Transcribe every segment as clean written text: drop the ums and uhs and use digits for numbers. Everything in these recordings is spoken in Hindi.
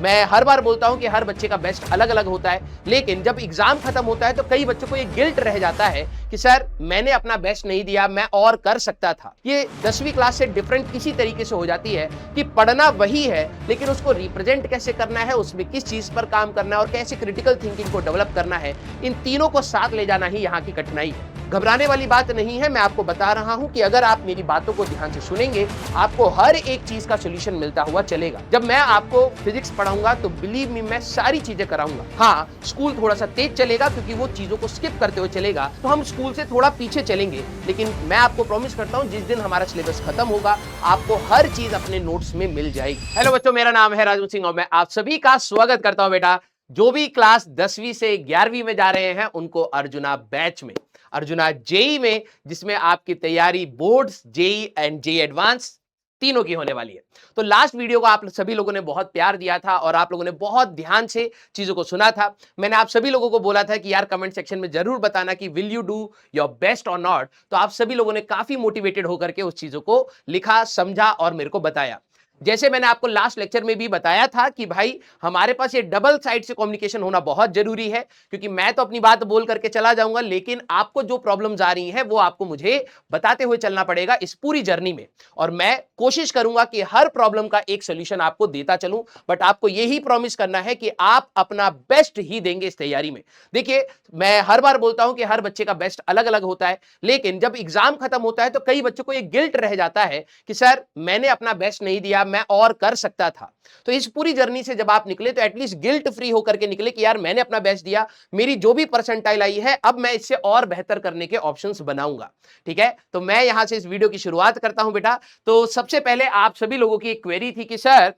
मैं हर बार बोलता हूं कि हर बच्चे का बेस्ट अलग अलग होता है, लेकिन जब एग्जाम खत्म होता है तो कई बच्चों को ये गिल्ट रह जाता है कि सर मैंने अपना बेस्ट नहीं दिया, मैं और कर सकता था। ये 10वीं क्लास से डिफरेंट किसी तरीके से हो जाती है कि पढ़ना वही है, लेकिन उसको रिप्रेजेंट कैसे करना है, उसमें किस चीज पर काम करना है और कैसे क्रिटिकल थिंकिंग को डेवलप करना है, इन तीनों को साथ ले जाना ही यहाँ की कठिनाई है। घबराने वाली बात नहीं है, मैं आपको बता रहा हूं कि अगर आप मेरी बातों को ध्यान से सुनेंगे, आपको हर एक चीज का सोल्यूशन मिलता हुआ चलेगा। जब मैं आपको फिजिक्स पढ़ाऊंगा तो बिलीव मी, मैं सारी चीजें कराऊंगा। हाँ, स्कूल थोड़ा सा तेज चलेगा क्योंकि वो चीजों को स्किप करते हुए चलेगा, तो हम स्कूल से थोड़ा पीछे चलेंगे, लेकिन मैं आपको प्रॉमिस करता हूं जिस दिन हमारा सिलेबस खत्म होगा, आपको हर चीज अपने नोट्स में मिल जाएगी। हेलो बच्चों, मेरा नाम है राजू सिंह और मैं आप सभी का स्वागत करता हूं। बेटा, जो भी क्लास 10वीं से 11वीं में जा रहे हैं उनको अर्जुना बैच में, अर्जुना जेई में, जिसमें आपकी तैयारी boards, JEE and JEE advance तीनों की होने वाली है। तो लास्ट वीडियो को आप सभी लोगों ने बहुत प्यार दिया था और आप लोगों ने बहुत ध्यान से चीजों को सुना था। मैंने आप सभी लोगों को बोला था कि यार कमेंट सेक्शन में जरूर बताना कि will you do your best और नॉट। तो आप सभी लोगों ने काफी मोटिवेटेड होकर के उस चीजों को लिखा, समझा और मेरे को बताया। जैसे मैंने आपको लास्ट लेक्चर में भी बताया था कि भाई हमारे पास ये डबल साइड से कम्युनिकेशन होना बहुत जरूरी है, क्योंकि मैं तो अपनी बात बोल करके चला जाऊंगा, लेकिन आपको जो प्रॉब्लम्स आ रही हैं वो आपको मुझे बताते हुए चलना पड़ेगा इस पूरी जर्नी में। और मैं कोशिश करूंगा कि हर प्रॉब्लम का एक सोल्यूशन आपको देता चलूं, बट आपको यही प्रॉमिस करना है कि आप अपना बेस्ट ही देंगे इस तैयारी में। देखिए, मैं हर बार बोलता हूं कि हर बच्चे का बेस्ट अलग अलग होता है, लेकिन जब एग्जाम खत्म होता है तो कई बच्चों को यह गिल्ट रह जाता है कि सर मैंने अपना बेस्ट नहीं दिया, मैं और कर सकता था। तो इस पूरी जर्नी से जब आप निकले तो एटलीस्ट गिल्ट फ्री होकर के निकले कि यार मैंने अपना बेस्ट दिया, मेरी जो भी परसेंटाइल आई है अब मैं इससे और बेहतर करने के ऑप्शंस बनाऊंगा। ठीक है, तो मैं यहां से इस वीडियो की शुरुआत करता हूं। बेटा, तो सबसे पहले आप सभी लोगों की एक क्वेरी थी कि सर,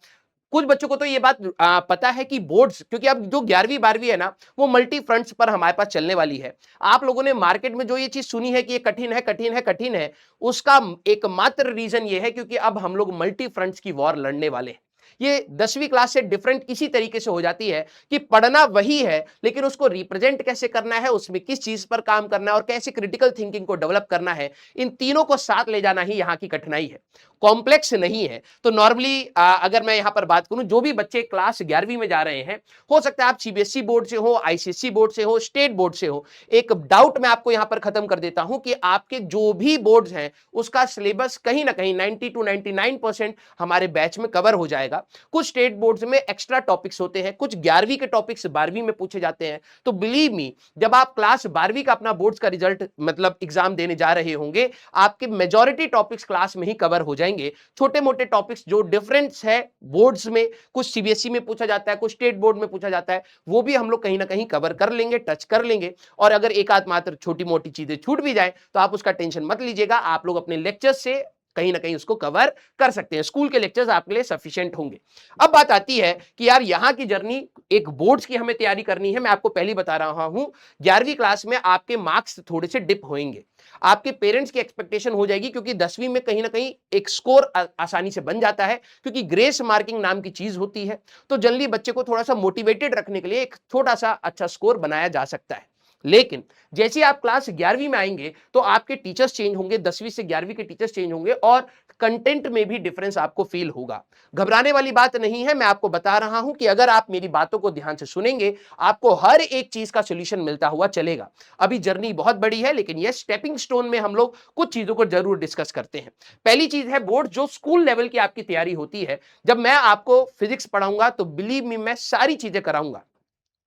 कुछ बच्चों को तो ये बात पता है कि बोर्ड्स, क्योंकि अब जो 11वीं 12वीं है ना, वो मल्टी फ्रंट्स पर हमारे पास चलने वाली है। आप लोगों ने मार्केट में जो ये चीज सुनी है कि ये कठिन है कठिन है कठिन है, उसका एकमात्र रीजन ये है क्योंकि अब हम लोग मल्टी फ्रंट्स की वॉर लड़ने वाले हैं। ये 10वीं क्लास से डिफरेंट इसी तरीके से हो जाती है कि पढ़ना वही है, लेकिन उसको रिप्रेजेंट कैसे करना है, उसमें किस चीज पर काम करना है और कैसे क्रिटिकल थिंकिंग को डेवलप करना है, इन तीनों को साथ ले जाना ही यहाँ की कठिनाई है। कॉम्प्लेक्स नहीं है। तो नॉर्मली अगर मैं यहां पर बात करूं, जो भी बच्चे क्लास 11वीं में जा रहे हैं, हो सकता है आप सीबीएसई बोर्ड से हो, आईसीएसई बोर्ड से हो, स्टेट बोर्ड से हो, एक डाउट मैं आपको यहां पर खत्म कर देता हूं कि आपके जो भी बोर्ड्स हैं उसका सिलेबस कहीं ना कहीं 90 to 99% हमारे बैच में कवर हो जाएगा। कुछ स्टेट बोर्ड्स में एक्स्ट्रा टॉपिक्स होते हैं, कुछ 11वीं के टॉपिक्स 12वीं में पूछे जाते हैं। तो बिलीव मी, जब आप क्लास 12वीं का अपना बोर्ड्स का रिजल्ट मतलब एग्जाम देने जा रहे होंगे, आपके मेजॉरिटी टॉपिक्स क्लास में ही कवर हो जाएंगे। छोटे मोटे टॉपिक्स जो डिफरेंस है बोर्ड्स में, कुछ सीबीएसई में पूछा जाता है, कुछ स्टेट बोर्ड में पूछा जाता है, वो भी हम लोग कहीं ना कहीं कवर कर लेंगे, टच कर लेंगे। और अगर एक आध मात्र छोटी मोटी चीजें छूट भी जाए तो आप उसका टेंशन मत लीजिएगा, आप लोग अपने लेक्चर से कहीं ना कहीं उसको कवर कर सकते हैं। स्कूल के लेक्चर्स आपके लिए सफिशिएंट होंगे। अब बात आती है कि यार यहाँ की जर्नी एक बोर्ड्स की हमें तैयारी करनी है। मैं आपको पहले बता रहा हूं, 11वीं क्लास में आपके मार्क्स थोड़े से डिप होंगे, आपके पेरेंट्स की एक्सपेक्टेशन हो जाएगी, क्योंकि 10वीं में कहीं ना कहीं एक स्कोर आसानी से बन जाता है, क्योंकि ग्रेस मार्किंग नाम की चीज होती है। तो जनरली बच्चे को थोड़ा सा मोटिवेटेड रखने के लिए एक छोटा सा अच्छा स्कोर बनाया जा सकता है। लेकिन जैसे ही आप क्लास 11वीं में आएंगे तो आपके टीचर्स चेंज होंगे, 10वीं से 11वीं के टीचर्स चेंज होंगे और कंटेंट में भी डिफरेंस आपको फील होगा। घबराने वाली बात नहीं है, मैं आपको बता रहा हूं कि अगर आप मेरी बातों को ध्यान से सुनेंगे, आपको हर एक चीज का सोल्यूशन मिलता हुआ चलेगा। अभी जर्नी बहुत बड़ी है, लेकिन ये स्टेपिंग स्टोन में हम लोग कुछ चीजों को जरूर डिस्कस करते हैं। पहली चीज है बोर्ड, जो स्कूल लेवल की आपकी तैयारी होती है। जब मैं आपको फिजिक्स पढ़ाऊंगा तो बिलीव मी, मैं सारी चीजें कराऊंगा,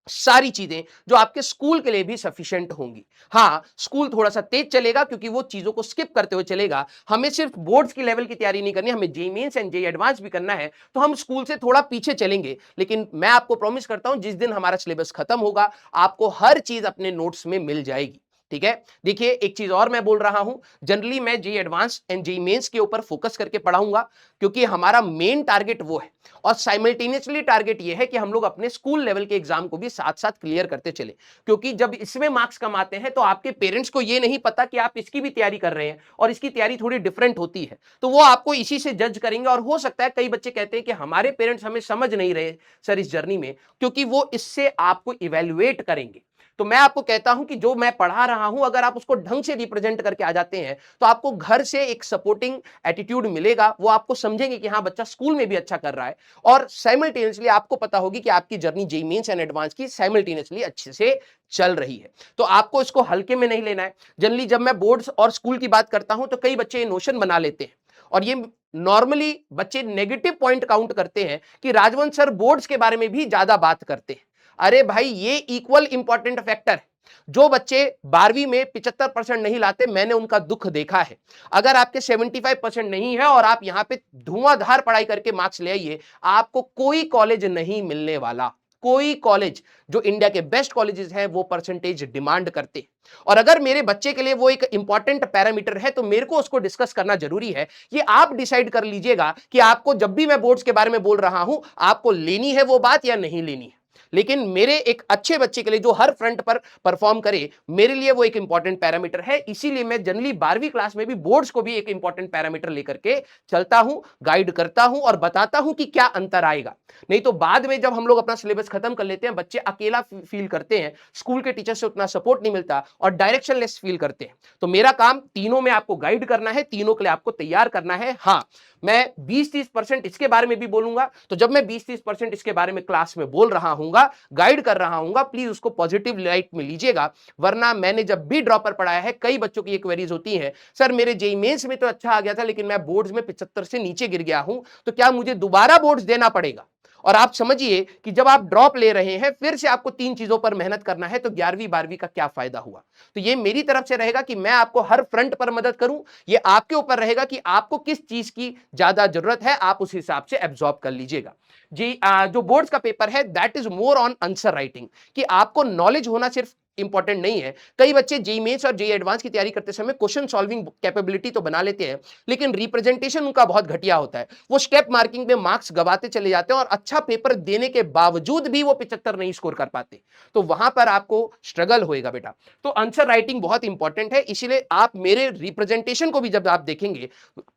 सारी चीजें जो आपके स्कूल के लिए भी सफिशिएंट होंगी। हाँ, स्कूल थोड़ा सा तेज चलेगा क्योंकि वो चीजों को स्किप करते हुए चलेगा। हमें सिर्फ बोर्ड्स की लेवल की तैयारी नहीं करनी, हमें JEE mains and JEE advance भी करना है। तो हम स्कूल से थोड़ा पीछे चलेंगे, लेकिन मैं आपको प्रॉमिस करता हूं जिस दिन हमारा सिलेबस खत्म होगा, आपको हर चीज अपने नोट्स में मिल जाएगी। ठीक है, देखिए एक चीज और मैं बोल रहा हूं, जनरली मैं JEE advance and JEE mains के ऊपर फोकस करके पढ़ाऊंगा, क्योंकि हमारा मेन टारगेट वो है। और साइमल्टेनियसली टारगेट ये है कि हम लोग अपने स्कूल लेवल के एग्जाम को भी साथ साथ क्लियर करते चले, क्योंकि जब इसमें मार्क्स कम आते हैं तो आपके पेरेंट्स को ये नहीं पता कि आप इसकी भी तैयारी कर रहे हैं और इसकी तैयारी थोड़ी डिफरेंट होती है, तो वो आपको इसी से जज करेंगे। और हो सकता है कई बच्चे कहते हैं कि हमारे पेरेंट्स हमें समझ नहीं रहे सर इस जर्नी में, क्योंकि वो इससे आपको इवेल्युएट करेंगे। तो मैं आपको कहता हूं कि जो मैं पढ़ा रहा हूं अगर आप उसको ढंग से रिप्रेजेंट करके आ जाते हैं तो आपको घर से एक सपोर्टिंग एटीट्यूड मिलेगा, वो आपको समझेंगे कि हाँ बच्चा स्कूल में भी अच्छा कर रहा है, और साइमल्टेनियसली आपको पता होगी कि आपकी journey JEE mains and advance की साइमल्टेनियसली अच्छे से चल रही है। तो आपको इसको हल्के में नहीं लेना है। जनरली जब मैं बोर्ड्स और स्कूल की बात करता हूं तो कई बच्चे ये नोशन बना लेते हैं, और ये नॉर्मली बच्चे नेगेटिव पॉइंट काउंट करते हैं कि राजवंश सर बोर्ड्स के बारे में भी ज्यादा बात करते हैं। अरे भाई ये इक्वल इंपॉर्टेंट फैक्टर है। जो बच्चे 12वीं में 75% नहीं लाते, मैंने उनका दुख देखा है। अगर आपके 75% नहीं है और आप यहां पे धुआंधार पढ़ाई करके मार्क्स ले आइए, आपको कोई कॉलेज नहीं मिलने वाला। कोई कॉलेज, जो इंडिया के बेस्ट कॉलेजेस हैं वो परसेंटेज डिमांड करते हैं। और अगर मेरे बच्चे के लिए वो एक इंपॉर्टेंट पैरामीटर है तो मेरे को उसको डिस्कस करना जरूरी है। ये आप डिसाइड कर लीजिएगा कि आपको जब भी मैं बोर्ड्स के बारे में बोल रहा हूं आपको लेनी है वो बात या नहीं लेनी है। लेकिन मेरे एक अच्छे बच्चे के लिए जो हर फ्रंट पर परफॉर्म करे, मेरे लिए वो एक इंपॉर्टेंट पैरामीटर है। इसीलिए मैं जनरली 12वीं क्लास में भी बोर्ड्स को भी एक इंपॉर्टेंट पैरामीटर लेकर के चलता हूं, गाइड करता हूं और बताता हूं कि क्या अंतर आएगा। नहीं तो बाद में जब हम लोग अपना सिलेबस खत्म कर लेते हैं, बच्चे अकेला फील करते हैं, स्कूल के टीचर से उतना सपोर्ट नहीं मिलता और डायरेक्शनलेस फील करते हैं। तो मेरा काम तीनों में आपको गाइड करना है, तीनों के लिए आपको तैयार करना है। हाँ, मैं 20-30% इसके बारे में भी बोलूंगा, तो जब मैं 20-30% इसके बारे में क्लास में बोल रहा हूंगा, गाइड कर रहा हूंगा, प्लीज उसको पॉजिटिव लाइट में लीजिएगा। वरना मैंने जब भी ड्रॉपर पढ़ाया है, कई बच्चों की ये क्वेरीज होती है, सर मेरे जेईई मेंस में तो अच्छा आ गया था लेकिन मैं बोर्ड्स में 75 से नीचे गिर गया हूं, तो क्या मुझे दोबारा बोर्ड्स देना पड़ेगा? और आप समझिए कि जब आप ड्रॉप ले रहे हैं, फिर से आपको 3 चीजों पर मेहनत करना है, तो 11वीं 12वीं का क्या फायदा हुआ? तो ये मेरी तरफ से रहेगा कि मैं आपको हर फ्रंट पर मदद करूं। ये आपके ऊपर रहेगा कि आपको किस चीज की ज्यादा जरूरत है, आप उस हिसाब से एब्जॉर्ब कर लीजिएगा। जी, जो बोर्ड्स का पेपर है that is more on answer writing, कि आपको नॉलेज होना सिर्फ इंपॉर्टेंट नहीं है। कई बच्चे जेईई मेंस और जेईई एडवांस की तैयारी करते समय क्वेश्चन सॉल्विंग कैपेबिलिटी तो बना लेते हैं, लेकिन रिप्रेजेंटेशन उनका बहुत घटिया होता है। वो स्टेप मार्किंग में मार्क्स गवाते चले जाते हैं और अच्छा पेपर देने के बावजूद भी वो 75 नहीं स्कोर कर पाते। तो वहां पर आपको स्ट्रगल होएगा बेटा। तो आंसर राइटिंग बहुत इंपॉर्टेंट है, इसीलिए आप मेरे रिप्रेजेंटेशन को भी जब आप देखेंगे,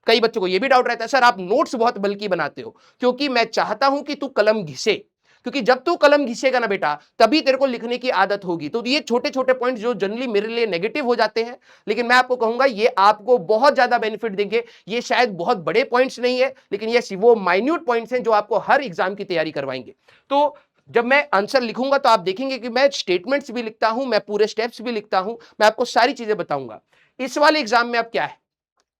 कई बच्चों को यह भी डाउट रहता है, सर आप नोट्स बहुत बल्कि बनाते हो, क्योंकि मैं चाहता हूं कि तू कलम घिसे। क्योंकि जब तू कलम घिसेगा ना बेटा, तभी तेरे को लिखने की आदत होगी। तो ये छोटे छोटे पॉइंट जो जनरली मेरे लिए नेगेटिव हो जाते हैं, लेकिन मैं आपको कहूंगा ये आपको बहुत ज्यादा बेनिफिट देंगे। ये शायद बहुत बड़े पॉइंट्स नहीं है, लेकिन ये वो माइन्यूट पॉइंट्स हैं जो आपको हर एग्जाम की तैयारी करवाएंगे। तो जब मैं आंसर लिखूंगा तो आप देखेंगे कि मैं स्टेटमेंट्स भी लिखता हूं, मैं पूरे स्टेप्स भी लिखता हूं, मैं आपको सारी चीजें बताऊंगा। इस वाले एग्जाम में अब क्या है,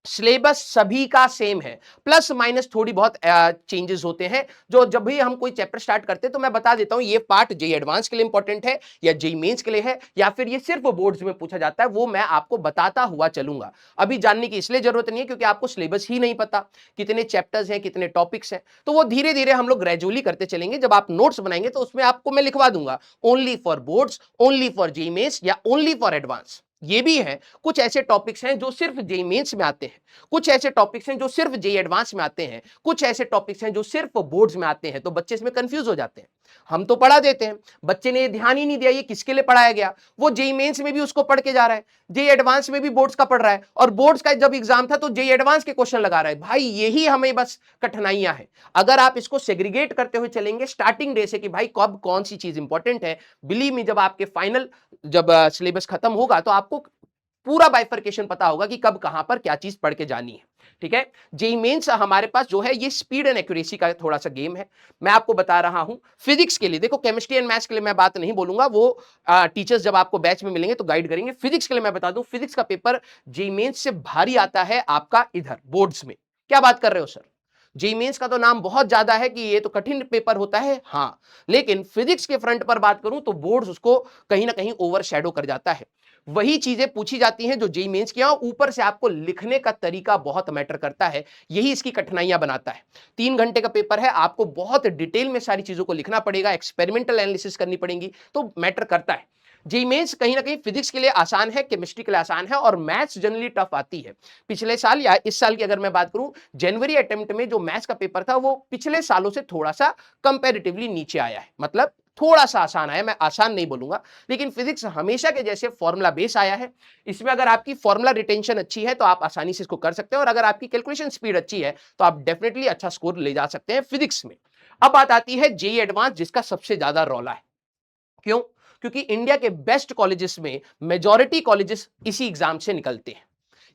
सिलेबस सभी का सेम है, प्लस माइनस थोड़ी बहुत चेंजेस होते हैं। जो जब भी हम कोई चैप्टर स्टार्ट करते हैं तो मैं बता देता हूं ये पार्ट जेईई एडवांस के लिए इंपॉर्टेंट है या जेईई मेंस के लिए है, या फिर ये सिर्फ बोर्ड्स में पूछा जाता है, वो मैं आपको बताता हुआ चलूंगा। अभी जानने की इसलिए जरूरत नहीं है क्योंकि आपको सिलेबस ही नहीं पता, कितने चैप्टर्स हैं, कितने टॉपिक्स हैं। तो वो धीरे धीरे हम लोग ग्रेजुअली करते चलेंगे। जब आप नोट्स बनाएंगे तो उसमें आपको मैं लिखवा दूंगा only for boards, only for JEE mains या ओनली फॉर एडवांस। ये भी है, कुछ ऐसे टॉपिक्स हैं जो सिर्फ जेईई मेंस में आते हैं, कुछ ऐसे टॉपिक्स हैं जो सिर्फ जेईई एडवांस में आते हैं, कुछ ऐसे टॉपिक्स हैं जो सिर्फ बोर्ड्स में आते हैं। तो बच्चे इसमें कंफ्यूज हो जाते हैं। हम तो पढ़ा देते हैं, बच्चे ने ध्यान ही नहीं दिया ये किसके लिए पढ़ाया गया, वो जेईई मेंस में भी उसको पढ़ के जा रहा है, जेईई एडवांस में भी बोर्ड्स का पढ़ रहा है, और बोर्ड्स का जब एग्जाम था तो जेईई एडवांस के क्वेश्चन लगा रहा है। भाई यही हमें बस कठिनाइयां हैं। अगर आप इसको सेग्रीगेट करते हुए चलेंगे स्टार्टिंग डे से कि भाई कब कौन सी चीज इंपॉर्टेंट है, बिलीव मी जब आपके फाइनल जब सिलेबस खत्म होगा तो आपको पूरा बाइफरकेशन पता होगा कि कब कहां पर क्या चीज पढ़ के जानी है। ठीक है, जेईई मेंस हमारे पास जो है ये स्पीड एंड एक्यूरेसी का थोड़ा सा गेम है। मैं आपको बता रहा हूं फिजिक्स के लिए, देखो केमिस्ट्री एंड मैथ्स के लिए मैं बात नहीं बोलूंगा, वो टीचर्स जब आपको बैच में मिलेंगे तो गाइड करेंगे। फिजिक्स के लिए मैं बता दूं, फिजिक्स का पेपर जेईई मेंस से भारी आता है आपका इधर बोर्ड्स में। क्या बात कर रहे हो सर, जेईई मेंस का तो नाम बहुत ज्यादा है कि ये तो कठिन पेपर होता है, हाँ, लेकिन फिजिक्स के फ्रंट पर बात करूं तो बोर्ड्स उसको कहीं ना कहीं ओवर शैडो कर जाता है। वही चीजें पूछी जाती हैं जो जेईई मेंस की, ऊपर से आपको लिखने का तरीका बहुत मैटर करता है, यही इसकी कठिनाइयां बनाता है। 3 घंटे का पेपर है, आपको बहुत डिटेल में सारी चीजों को लिखना पड़ेगा, एक्सपेरिमेंटल एनालिसिस करनी पड़ेगी, तो मैटर करता है। जेईई मेंस कहीं ना कहीं फिजिक्स के लिए आसान है, केमिस्ट्री के लिए आसान है, और मैथ्स जनरली टफ आती है। पिछले साल या इस साल की अगर मैं बात करूं, जनवरी अटेम्प्ट में जो मैथ्स का पेपर था वो पिछले सालों से थोड़ा सा कंपैरेटिवली नीचे आया है, मतलब थोड़ा सा आसान आया, मैं आसान नहीं बोलूंगा, लेकिन फिजिक्स हमेशा के जैसे फॉर्मूला बेस आया है। इसमें अगर आपकी फॉर्मूला रिटेंशन अच्छी है तो आप आसानी से इसको कर सकते हैं, और अगर आपकी कैलकुलेशन स्पीड अच्छी है तो आप डेफिनेटली अच्छा स्कोर ले जा सकते हैं फिजिक्स में। अब बात आती है जेईई एडवांस, जिसका सबसे ज्यादा रौला है। क्यों? क्योंकि इंडिया के बेस्ट कॉलेजेस में मेजॉरिटी कॉलेजेस इसी एग्जाम से निकलते हैं।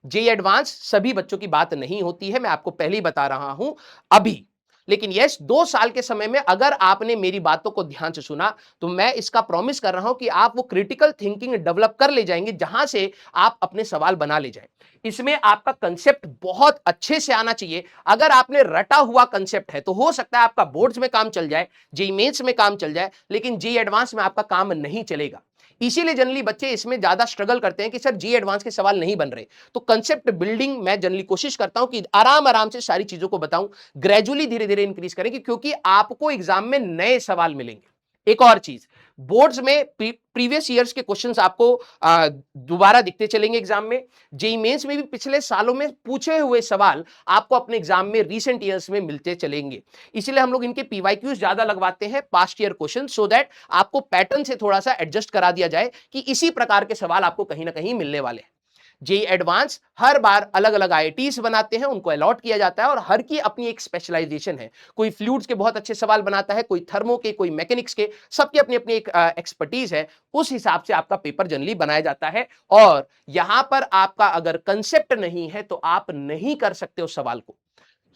जेई एडवांस सभी बच्चों की बात नहीं होती है, मैं आपको पहले ही बता रहा हूं अभी। लेकिन यस, 2 साल के समय में अगर आपने मेरी बातों को ध्यान से सुना तो मैं इसका प्रॉमिस कर रहा हूं कि आप वो क्रिटिकल थिंकिंग डेवलप कर ले जाएंगे जहां से आप अपने सवाल बना ले जाए। इसमें आपका कंसेप्ट बहुत अच्छे से आना चाहिए। अगर आपने रटा हुआ कंसेप्ट है तो हो सकता है आपका बोर्ड्स में काम चल जाए, जेई मेंस में काम चल जाए, लेकिन जेई एडवांस में आपका काम नहीं चलेगा। इसीलिए जनरली बच्चे इसमें ज्यादा स्ट्रगल करते हैं कि सर जी एडवांस के सवाल नहीं बन रहे। तो कंसेप्ट बिल्डिंग मैं जनरली कोशिश करता हूं कि आराम आराम से सारी चीजों को बताऊं, ग्रेजुअली धीरे धीरे इंक्रीज करें, क्योंकि आपको एग्जाम में नए सवाल मिलेंगे। एक और चीज, बोर्ड्स में प्रीवियस ईयर्स के क्वेश्चंस आपको दोबारा दिखते चलेंगे एग्जाम में। जेई मेंस में भी पिछले सालों में पूछे हुए सवाल आपको अपने एग्जाम में रीसेंट ईयर्स में मिलते चलेंगे। इसलिए हम लोग इनके पीवाईक्यूज ज्यादा लगवाते हैं, past year question, so that आपको पैटर्न से थोड़ा सा एडजस्ट करा दिया जाए कि इसी प्रकार के सवाल आपको कहीं ना कहीं मिलने वाले हैं। जेई एडवांस हर बार अलग अलग आईआईटीज बनाते हैं, उनको अलॉट किया जाता है और हर की अपनी एक स्पेशलाइजेशन है। कोई फ्लूइड्स के बहुत अच्छे सवाल बनाता है, कोई थर्मो के, कोई मैकेनिक्स के, सबकी अपनी अपनी एक एक्सपर्टीज है। उस हिसाब से आपका पेपर जनरली बनाया जाता है। और यहां पर आपका अगर कंसेप्ट नहीं है तो आप नहीं कर सकते उस सवाल को।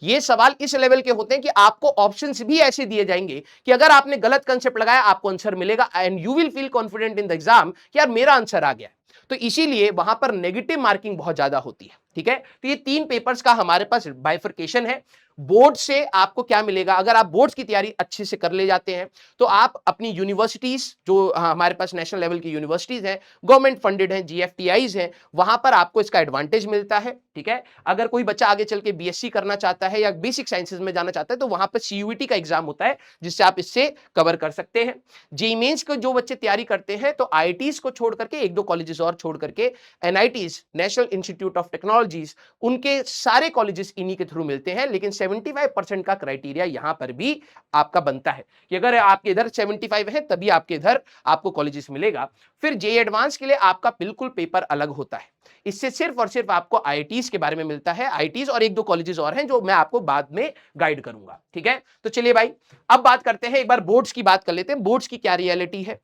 ये सवाल इस लेवल के होते हैं कि आपको ऑप्शंस भी ऐसे दिए जाएंगे कि अगर आपने गलत कंसेप्ट लगाया आपको आंसर मिलेगा and you will feel confident in the exam कि यार मेरा आंसर आ गया। तो इसीलिए वहां पर नेगेटिव मार्किंग बहुत ज्यादा होती है। ठीक है, तो ये 3 पेपर्स का हमारे पास बाइफर्केशन है। बोर्ड से आपको क्या मिलेगा, अगर आप बोर्ड्स की तैयारी अच्छे से कर ले जाते हैं तो आप अपनी यूनिवर्सिटीज जो हमारे पास नेशनल लेवल की यूनिवर्सिटीज हैं, गवर्नमेंट फंडेड हैं, जीएफटीआईज हैं, वहां पर आपको इसका एडवांटेज मिलता है। ठीक है, अगर कोई बच्चा आगे चल के बीएससी करना चाहता है या बेसिक साइंसेज में जाना चाहता है तो वहां पर सीयूईटी का एग्जाम होता है जिससे आप इससे कवर कर सकते हैं। जेईई मेंस को जो बच्चे तैयारी करते हैं तो आईआईटीज को छोड़ करके, 1-2 कॉलेजेस और छोड़ करके, NITs, national institute of technologies, उनके सारे कॉलेजेस इन्हीं के थ्रू मिलते हैं। लेकिन 75% का क्राइटेरिया यहां पर भी आपका बनता है कि अगर आपके इधर 75 है तभी आपके इधर आपको कॉलेजेस मिलेगा। फिर जेईई एडवांस के लिए आपका बिल्कुल पेपर अलग होता है। इससे सिर्फ और सिर्फ आपको आईआईटीज के बारे में मिलता है। आईआईटीज और 1-2 कॉलेजेस और हैं जो मैं आपको बाद में गाइड करूंगा। ठीक है, तो चलिए भाई अब बात करते हैं, एक बार बोर्ड्स की बात कर लेते हैं। बोर्ड्स की क्या रियलिटी है,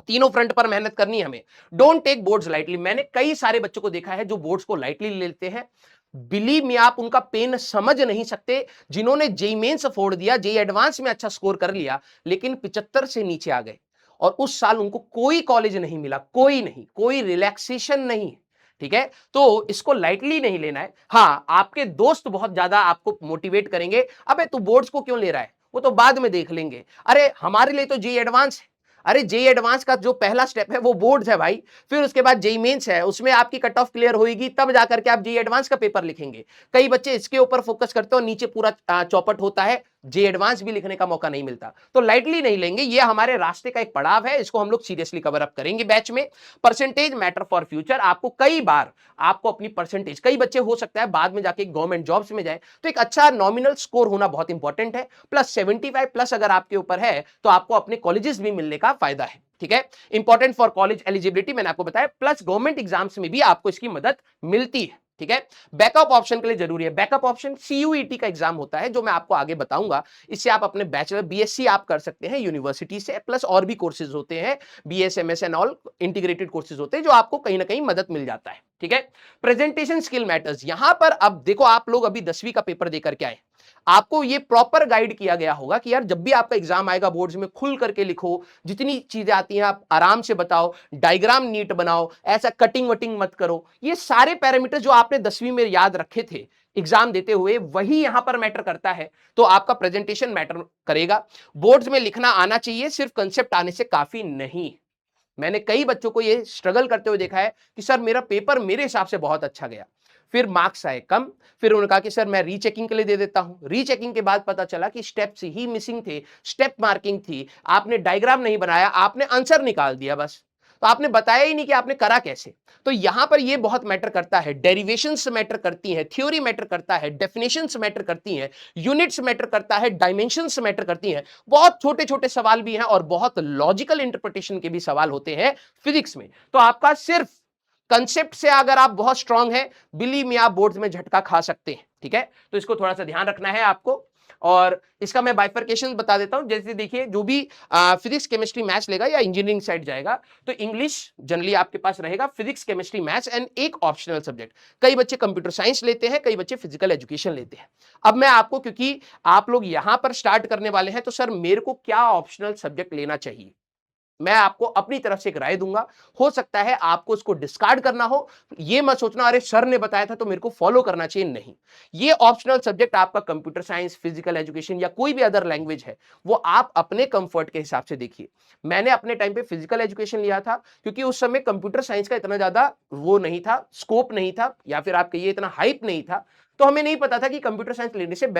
तीनों फ्रंट पर मेहनत करनी है हमें। Don't take boards lightly. मैंने कई सारे बच्चों को देखा है जो बोर्ड्स को लाइटली लेते हैं। बिलीव मी, आप उनका पेन समझ नहीं सकते। जिन्होंने जेईई मेंस फोड़ दिया, जेईई एडवांस में अच्छा स्कोर कर लिया, लेकिन 75 से नीचे आ गए और उस साल उनको कोई कॉलेज नहीं मिला, कोई नहीं, कोई रिलैक्सेशन नहीं। ठीक है, तो इसको लाइटली नहीं लेना है। हाँ, आपके दोस्त बहुत ज्यादा आपको मोटिवेट करेंगे, अबे तू बोर्ड्स को क्यों ले रहा है, वो तो बाद में देख लेंगे। अरे हमारे लिए तो जेईई एडवांस है। अरे जेईई एडवांस का जो पहला स्टेप है वो बोर्ड्स है भाई, फिर उसके बाद जेईई मेंस है, उसमें आपकी कट ऑफ क्लियर होगी तब जाकर के आप जेईई एडवांस का पेपर लिखेंगे। कई बच्चे इसके ऊपर फोकस करते हैं और नीचे पूरा चौपट होता है, जेईई एडवांस भी लिखने का मौका नहीं मिलता। तो लाइटली नहीं लेंगे, ये हमारे रास्ते का एक पड़ाव है, इसको हम लोग सीरियसली कवर अप करेंगे बैच में। Percentage matter for future. आपको कई बार आपको अपनी परसेंटेज, कई बच्चे हो सकता है बाद में जाके गवर्नमेंट जॉब्स में जाए, तो एक अच्छा नॉमिनल स्कोर होना बहुत इंपॉर्टेंट है। प्लस 75 प्लस अगर आपके ऊपर है तो आपको अपने कॉलेजेस भी मिलने का फायदा है। ठीक है, इंपॉर्टेंट फॉर कॉलेज एलिजिबिलिटी मैंने आपको बताया, प्लस गवर्नमेंट एग्जाम्स में भी आपको इसकी मदद मिलती है। ठीक है, बैकअप ऑप्शन के लिए जरूरी है। बैकअप ऑप्शन सीयूईटी का एग्जाम होता है जो मैं आपको आगे बताऊंगा। इससे आप अपने बैचलर बीएससी आप कर सकते हैं यूनिवर्सिटी से, प्लस और भी कोर्सेज होते हैं, BSMS and all integrated courses होते हैं जो आपको कहीं ना कहीं मदद मिल जाता है। ठीक है, प्रेजेंटेशन स्किल मैटर्स। यहां पर अब देखो, आप लोग अभी 10वीं का पेपर देकर के आए, आपको ये प्रॉपर गाइड किया गया होगा कि यार जब भी आपका एग्जाम आएगा बोर्ड्स में, खुल करके लिखो, जितनी चीजें आती हैं आप आराम से बताओ, डायग्राम नीट बनाओ, ऐसा कटिंग वटिंग मत करो। ये सारे पैरामीटर जो आपने 10वीं में याद रखे थे एग्जाम देते हुए, वही यहां पर मैटर करता है। तो आपका प्रेजेंटेशन मैटर करेगा। बोर्ड्स में लिखना आना चाहिए, सिर्फ कंसेप्ट आने से काफी नहीं। मैंने कई बच्चों को ये स्ट्रगल करते हुए देखा है कि सर मेरा पेपर मेरे हिसाब से बहुत अच्छा गया, फिर मार्क्स आए कम, फिर उन्होंने कहा कि सर मैं रीचेकिंग के लिए दे देता हूं। रीचेकिंग के बाद पता चला कि स्टेप्स ही मिसिंग थे, स्टेप मार्किंग थी, आपने डायग्राम नहीं बनाया, आपने आंसर निकाल दिया बस, तो आपने बताया ही नहीं कि आपने करा कैसे। तो यहां पर ये बहुत मैटर करता है, डेरिवेशंस मैटर करती हैं, थ्योरी मैटर करता है, डेफिनेशंस मैटर करती हैं, यूनिट्स मैटर करता है, डायमेंशंस मैटर करती हैं। बहुत छोटे छोटे सवाल भी हैं और बहुत लॉजिकल इंटरप्रिटेशन के भी सवाल होते हैं फिजिक्स में। तो आपका सिर्फ कंसेप्ट से अगर आप बहुत स्ट्रांग है, बिलीव मी, आप बोर्ड्स में झटका खा सकते हैं। ठीक है, तो इसको थोड़ा सा ध्यान रखना है आपको। और इसका मैं बाइफरकेशन बता देता हूं। जैसे देखिए, जो भी फिजिक्स केमिस्ट्री मैथ्स लेगा या इंजीनियरिंग साइड जाएगा तो इंग्लिश जनरली आपके पास रहेगा, फिजिक्स केमिस्ट्री मैथ्स एंड एक ऑप्शनल सब्जेक्ट। कई बच्चे कंप्यूटर साइंस लेते हैं, कई बच्चे फिजिकल एजुकेशन लेते हैं। अब मैं आपको, क्योंकि आप लोग यहां पर स्टार्ट करने वाले हैं, तो सर मेरे को क्या ऑप्शनल सब्जेक्ट लेना चाहिए, मैं आपको अपनी तरफ से एक राय दूंगा। हो सकता है आपको उसको डिस्कार्ड करना हो, ये मत सोचना अरे सर ने बताया था तो मेरे को फॉलो करना चाहिए, नहीं। ये ऑप्शनल सब्जेक्ट आपका कंप्यूटर साइंस, फिजिकल एजुकेशन या कोई भी अदर लैंग्वेज है, वो आप अपने कंफर्ट के हिसाब से देखिए। मैंने अपने टाइम पे फिजिकल एजुकेशन लिया था क्योंकि उस समय कंप्यूटर साइंस का इतना ज्यादा वो नहीं था, स्कोप नहीं था, या फिर आप कहिए इतना हाइप नहीं था, तो हमें नहीं पता था कि कंप्यूटर साइंस लेने से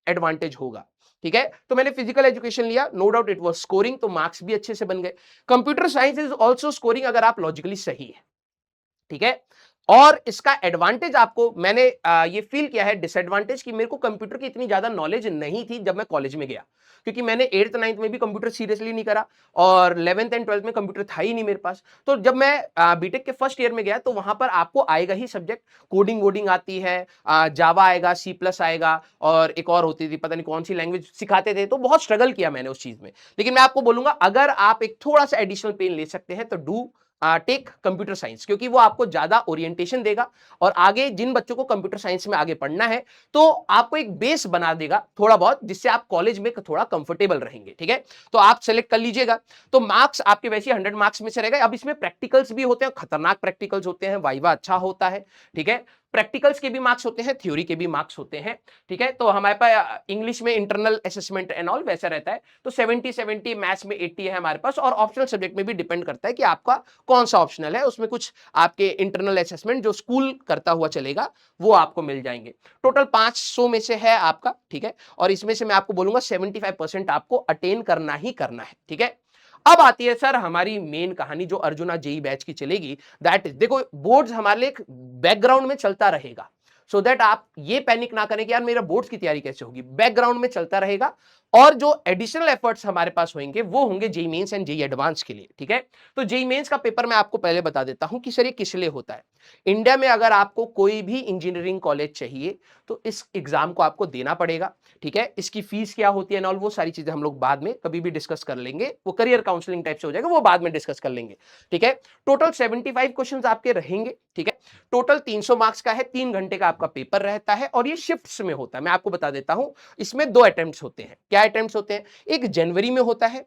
एडवांटेज होगा। ठीक है, तो मैंने फिजिकल एजुकेशन लिया, no doubt it was scoring, तो मार्क्स भी अच्छे से बन गए। Computer science is also scoring अगर आप लॉजिकली सही है। ठीक है, और इसका एडवांटेज आपको मैंने ये फील किया है, डिसएडवांटेज कि मेरे को कंप्यूटर की इतनी ज्यादा नॉलेज नहीं थी जब मैं कॉलेज में गया, क्योंकि मैंने 8th 9th में भी कंप्यूटर सीरियसली नहीं करा और 11th एंड 12th में कंप्यूटर था ही नहीं मेरे पास। तो जब मैं बीटेक के फर्स्ट ईयर में गया तो वहां पर आपको आएगा ही सब्जेक्ट, कोडिंग वोडिंग आती है, जावा आएगा, सी प्लस आएगा, और एक और होती थी पता नहीं कौन सी लैंग्वेज सिखाते थे, तो बहुत स्ट्रगल किया मैंने उस चीज में। लेकिन मैं आपको बोलूंगा अगर आप एक थोड़ा सा एडिशनल पेन ले सकते हैं तो डू टेक कंप्यूटर साइंस, क्योंकि वो आपको ज्यादा ओरिएंटेशन देगा और आगे जिन बच्चों को कंप्यूटर साइंस में आगे पढ़ना है तो आपको एक बेस बना देगा थोड़ा बहुत, जिससे आप कॉलेज में थोड़ा कंफर्टेबल रहेंगे। ठीक है, तो आप सेलेक्ट कर लीजिएगा। तो मार्क्स आपके वैसे 100 मार्क्स में से रहेगा। अब इसमें प्रैक्टिकल्स भी होते हैं, खतरनाक प्रैक्टिकल्स होते हैं, वाइवा अच्छा होता है। ठीक है, प्रैक्टिकल्स के भी मार्क्स होते हैं, थ्योरी के भी मार्क्स होते हैं। ठीक है, तो हमारे पास इंग्लिश में इंटरनल असेसमेंट एंड ऑल वैसा रहता है, तो 70-70, मैथ्स में 80 है हमारे पास, और ऑप्शनल सब्जेक्ट में भी डिपेंड करता है कि आपका कौन सा ऑप्शनल है, उसमें कुछ आपके इंटरनल असेसमेंट जो स्कूल करता हुआ चलेगा वो आपको मिल जाएंगे। टोटल 500 में से है आपका। ठीक है, और इसमें से मैं आपको बोलूंगा 75% आपको अटेन करना ही करना है। ठीक है, अब आती है सर हमारी मेन कहानी जो अर्जुना जेई बैच की चलेगी, दैट इज, देखो बोर्ड्स हमारे लिए बैकग्राउंड में चलता रहेगा, सो दैट आप ये पैनिक ना करें कि यार मेरा बोर्ड्स की तैयारी कैसे होगी, बैकग्राउंड में चलता रहेगा। और जो एडिशनल एफर्ट्स हमारे पास होंगे वो होंगे JEE mains and JEE advance के लिए। ठीक है, तो जेई मेंस का पेपर मैं आपको पहले बता देता हूं कि सर ये किस लिए होता है। इंडिया में अगर आपको कोई भी इंजीनियरिंग कॉलेज चाहिए तो इस एग्जाम को आपको देना पड़ेगा। ठीक है, इसकी फीस क्या होती है एंड ऑल वो सारी चीजें हम लोग बाद में कभी भी डिस्कस कर लेंगे, वो करियर काउंसलिंग टाइप से हो जाएगा, वो बाद में डिस्कस कर लेंगे। ठीक है, टोटल 75 क्वेश्चंस आपके रहेंगे। ठीक है, टोटल 300 मार्क्स का है, 3 घंटे का आपका पेपर रहता है और ये शिफ्ट्स में होता है। मैं आपको बता देता हूं, इसमें 2 अटेम्प्ट्स होते हैं। क्या अटेम्प्ट्स होते हैं? एक जनवरी में होता है,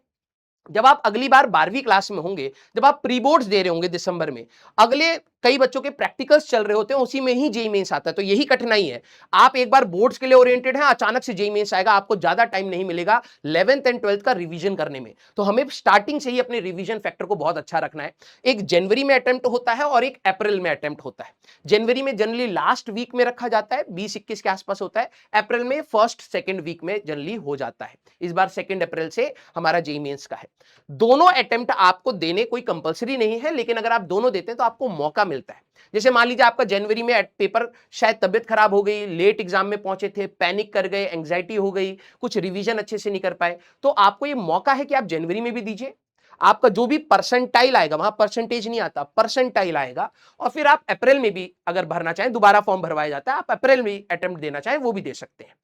जब आप अगली बार 12वीं क्लास में होंगे, जब आप प्री बोर्ड्स दे रहे होंगे दिसंबर में, अगले कई बच्चों के प्रैक्टिकल्स चल रहे होते हैं, उसी में ही जेई मेंस आता है। तो यही कठिनाई है, आप एक बार बोर्ड्स के लिए ओरिएंटेड हैं, अचानक से जेई मेंस आएगा, आपको ज्यादा टाइम नहीं मिलेगा 11th एंड 12th का रिवीजन करने में। तो हमें स्टार्टिंग से ही अपने रिवीजन फैक्टर को बहुत अच्छा रखना है। एक जनवरी में अटेम्प्ट होता है और एक अप्रैल में अटेम्प्ट होता है। जनवरी में जनरली लास्ट वीक में रखा जाता है, 20-21 के आसपास होता है। अप्रैल में फर्स्ट सेकेंड वीक में जनरली हो जाता है। इस बार 2 अप्रैल से हमारा जेई मेंस का है। दोनों अटेम्प्ट आपको देने कोई कंपलसरी नहीं है, लेकिन अगर आप दोनों देते हैं तो आपको मौका मिलता है। जैसे मान लीजिए आपका जनवरी में पेपर, शायद तबियत खराब हो गई, लेट एग्जाम में पहुंचे थे, पैनिक कर गए, एंग्जाइटी हो गई, कुछ रिवीजन अच्छे से नहीं कर पाए, तो आपको ये मौका है कि आप जनवरी में भी दीजिए। आपका जो भी परसेंटाइल आएगा, वहां परसेंटेज नहीं आता, परसेंटाइल आएगा, और फिर आप अप्रैल में भी अगर भरना चाहें, दोबारा फॉर्म भरवाया जाता है, आप अप्रैल में अटेम्प्ट देना चाहें वो भी दे सकते हैं।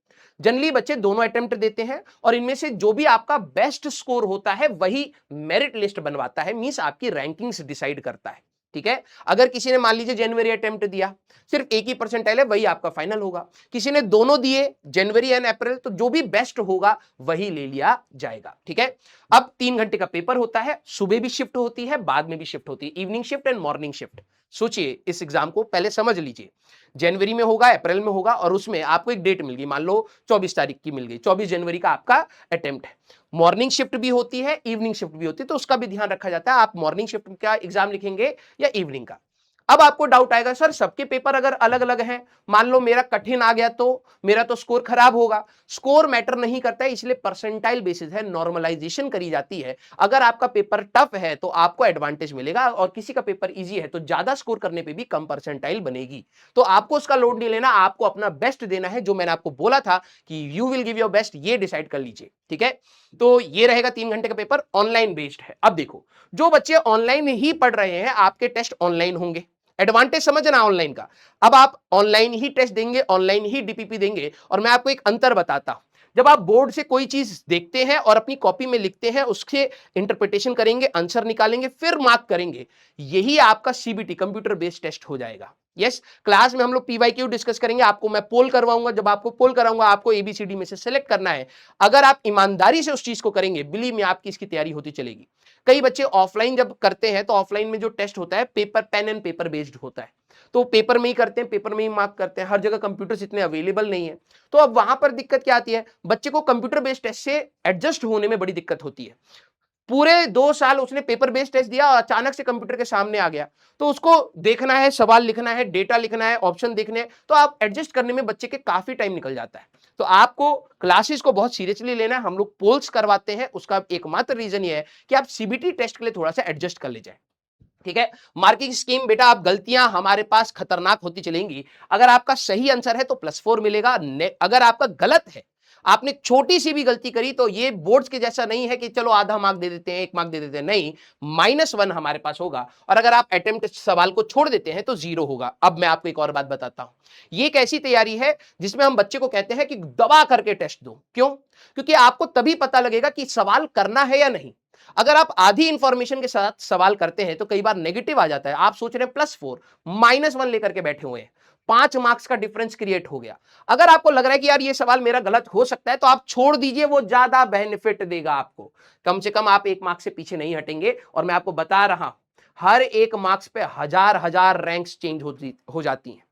जनरली बच्चे दोनों अटेम्प्ट देते हैं और इनमें से जो भी आपका बेस्ट स्कोर होता है वही मेरिट लिस्ट बनवाता है, मींस आपकी रैंकिंग्स डिसाइड करता है। ठीक है, अगर किसी ने मान लीजिए जनवरी अटेम्प्ट दिया, सिर्फ एक ही परसेंटाइल है, वही आपका फाइनल होगा। किसी ने दोनों दिए, जनवरी एंड अप्रैल, तो जो भी बेस्ट होगा वही ले लिया जाएगा। ठीक है, अब 3 घंटे का पेपर होता है, सुबह भी शिफ्ट होती है, बाद में भी शिफ्ट होती है, evening shift and morning shift. सोचिए, इस एग्जाम को पहले समझ लीजिए, जनवरी में होगा, अप्रैल में होगा, और उसमें आपको एक डेट मिल गई, मान लो 24 तारीख की मिल गई, 24 जनवरी का आपका अटेम्प्ट है। मॉर्निंग शिफ्ट भी होती है, इवनिंग शिफ्ट भी होती है, तो उसका भी ध्यान रखा जाता है, आप मॉर्निंग शिफ्ट का एग्जाम लिखेंगे या इवनिंग का। अब आपको डाउट आएगा, सर सबके पेपर अगर अलग अलग हैं, मान लो मेरा कठिन आ गया तो मेरा तो स्कोर खराब होगा। स्कोर मैटर नहीं करता है, इसलिए परसेंटाइल बेसिस है, नॉर्मलाइजेशन करी जाती है। अगर आपका पेपर टफ है तो आपको एडवांटेज मिलेगा, और किसी का पेपर इजी है तो ज्यादा स्कोर करने पे भी कम परसेंटाइल बनेगी। तो आपको उसका लोड नहीं लेना, आपको अपना बेस्ट देना है, जो मैंने आपको बोला था कि you will give your best, ये डिसाइड कर लीजिए। ठीक है, तो ये रहेगा 3 घंटे का पेपर, ऑनलाइन बेस्ड है। अब देखो, जो बच्चे ऑनलाइन ही पढ़ रहे हैं, आपके टेस्ट ऑनलाइन होंगे, एडवांटेज समझना ऑनलाइन का। अब आप ऑनलाइन ही टेस्ट देंगे, ऑनलाइन ही डीपीपी देंगे, और मैं आपको एक अंतर बताता हूं, जब आप बोर्ड से कोई चीज देखते हैं और अपनी कॉपी में लिखते हैं, उसके इंटरप्रिटेशन करेंगे, आंसर निकालेंगे, फिर मार्क करेंगे, यही आपका सीबीटी कंप्यूटर बेस्ड टेस्ट हो जाएगा। यस, क्लास में हम लोग पीवाईक्यू डिस्कस करेंगे, आपको मैं पोल करवाऊंगा, जब आपको पोल कराऊंगा आपको एबीसीडी में से सिलेक्ट करना है। अगर आप ईमानदारी से उस चीज को करेंगे, बिलीव में आपकी इसकी तैयारी होती चलेगी। कई बच्चे ऑफलाइन जब करते हैं तो ऑफलाइन में जो टेस्ट होता है paper, pen and paper based होता है, तो पेपर में ही करते हैं, पेपर में ही मार्क करते हैं, हर जगह कंप्यूटर्स इतने अवेलेबल नहीं है। तो अब वहां पर दिक्कत क्या आती है, बच्चे को कंप्यूटर बेस्ड टेस्ट से एडजस्ट होने में बड़ी दिक्कत होती है। पूरे 2 साल उसने पेपर बेस्ड टेस्ट दिया और अचानक से कंप्यूटर के सामने आ गया, तो उसको देखना है, सवाल लिखना है, डेटा लिखना है, ऑप्शन देखने हैं, तो आप एडजस्ट करने में बच्चे के काफी टाइम निकल जाता है। तो आपको क्लासेस को बहुत सीरियसली लेना है, हम लोग पोल्स करवाते हैं, उसका एकमात्र रीजन ये है कि आप सीबीटी टेस्ट के लिए थोड़ा सा एडजस्ट कर ले जाए। ठीक है, मार्किंग स्कीम बेटा, आप गलतियां हमारे पास खतरनाक होती चलेंगी। अगर आपका सही आंसर है तो +4 मिलेगा, अगर आपका गलत है, आपने छोटी सी भी गलती करी, तो ये बोर्ड्स के जैसा नहीं है कि चलो आधा मार्क दे देते हैं, 1 मार्क दे देते हैं, नहीं, -1 हमारे पास होगा। और अगर आप अटेम्प्ट सवाल को छोड़ देते हैं तो 0 होगा। अब मैं आपको एक और बात बताता हूं, ये एक ऐसी तैयारी है जिसमें हम बच्चे को कहते हैं कि दबा करके टेस्ट दो। क्यों? क्योंकि आपको तभी पता लगेगा कि सवाल करना है या नहीं। अगर आप आधी इंफॉर्मेशन के साथ सवाल करते हैं तो कई बार नेगेटिव आ जाता है, आप सोच रहे हैं +4, -1 लेकर के बैठे हुए हैं, 5 मार्क्स का डिफरेंस क्रिएट हो गया। अगर आपको लग रहा है कि यार ये सवाल मेरा गलत हो सकता है, तो आप छोड़ दीजिए, वो ज्यादा बेनिफिट देगा आपको। कम से कम आप 1 मार्क्स से पीछे नहीं हटेंगे। और मैं आपको बता रहा हूं, हर 1 मार्क्स पे हजार हजार रैंक्स चेंज हो जाती हैं।